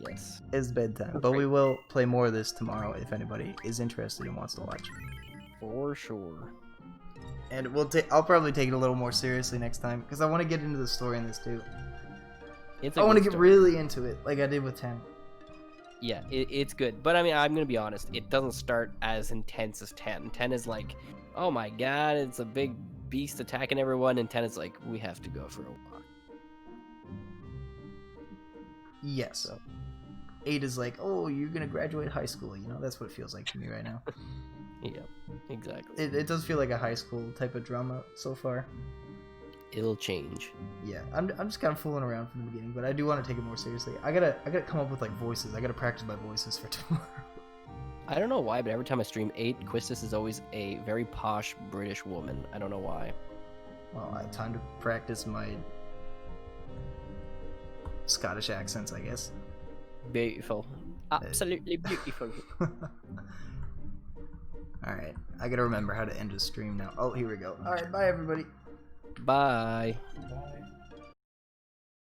Yes. It's bedtime. But we will play more of this tomorrow if anybody is interested and wants to watch. For sure. And I'll probably take it a little more seriously next time, because I want to get into the story in this too. I want to get really into it, like I did with 10. Yeah, it's good. But I mean, I'm going to be honest, it doesn't start as intense as 10. 10 is like, oh my god, it's a big beast attacking everyone, and 10 is like, we have to go for a walk. Yes. So 8 is like, oh, you're going to graduate high school. You know, that's what it feels like to me right now. Yeah, exactly. It does feel like a high school type of drama so far. It'll change. Yeah, I'm just kind of fooling around from the beginning, but I do want to take it more seriously. I gotta come up with like voices. I gotta practice my voices for tomorrow. I don't know why, but every time I stream 8, Quistis is always a very posh British woman. I don't know why. Well, I have time to practice my Scottish accents, I guess. Beautiful. Absolutely beautiful. Alright, I gotta remember how to end a stream now. Oh, here we go. Alright, bye everybody. Bye. Bye.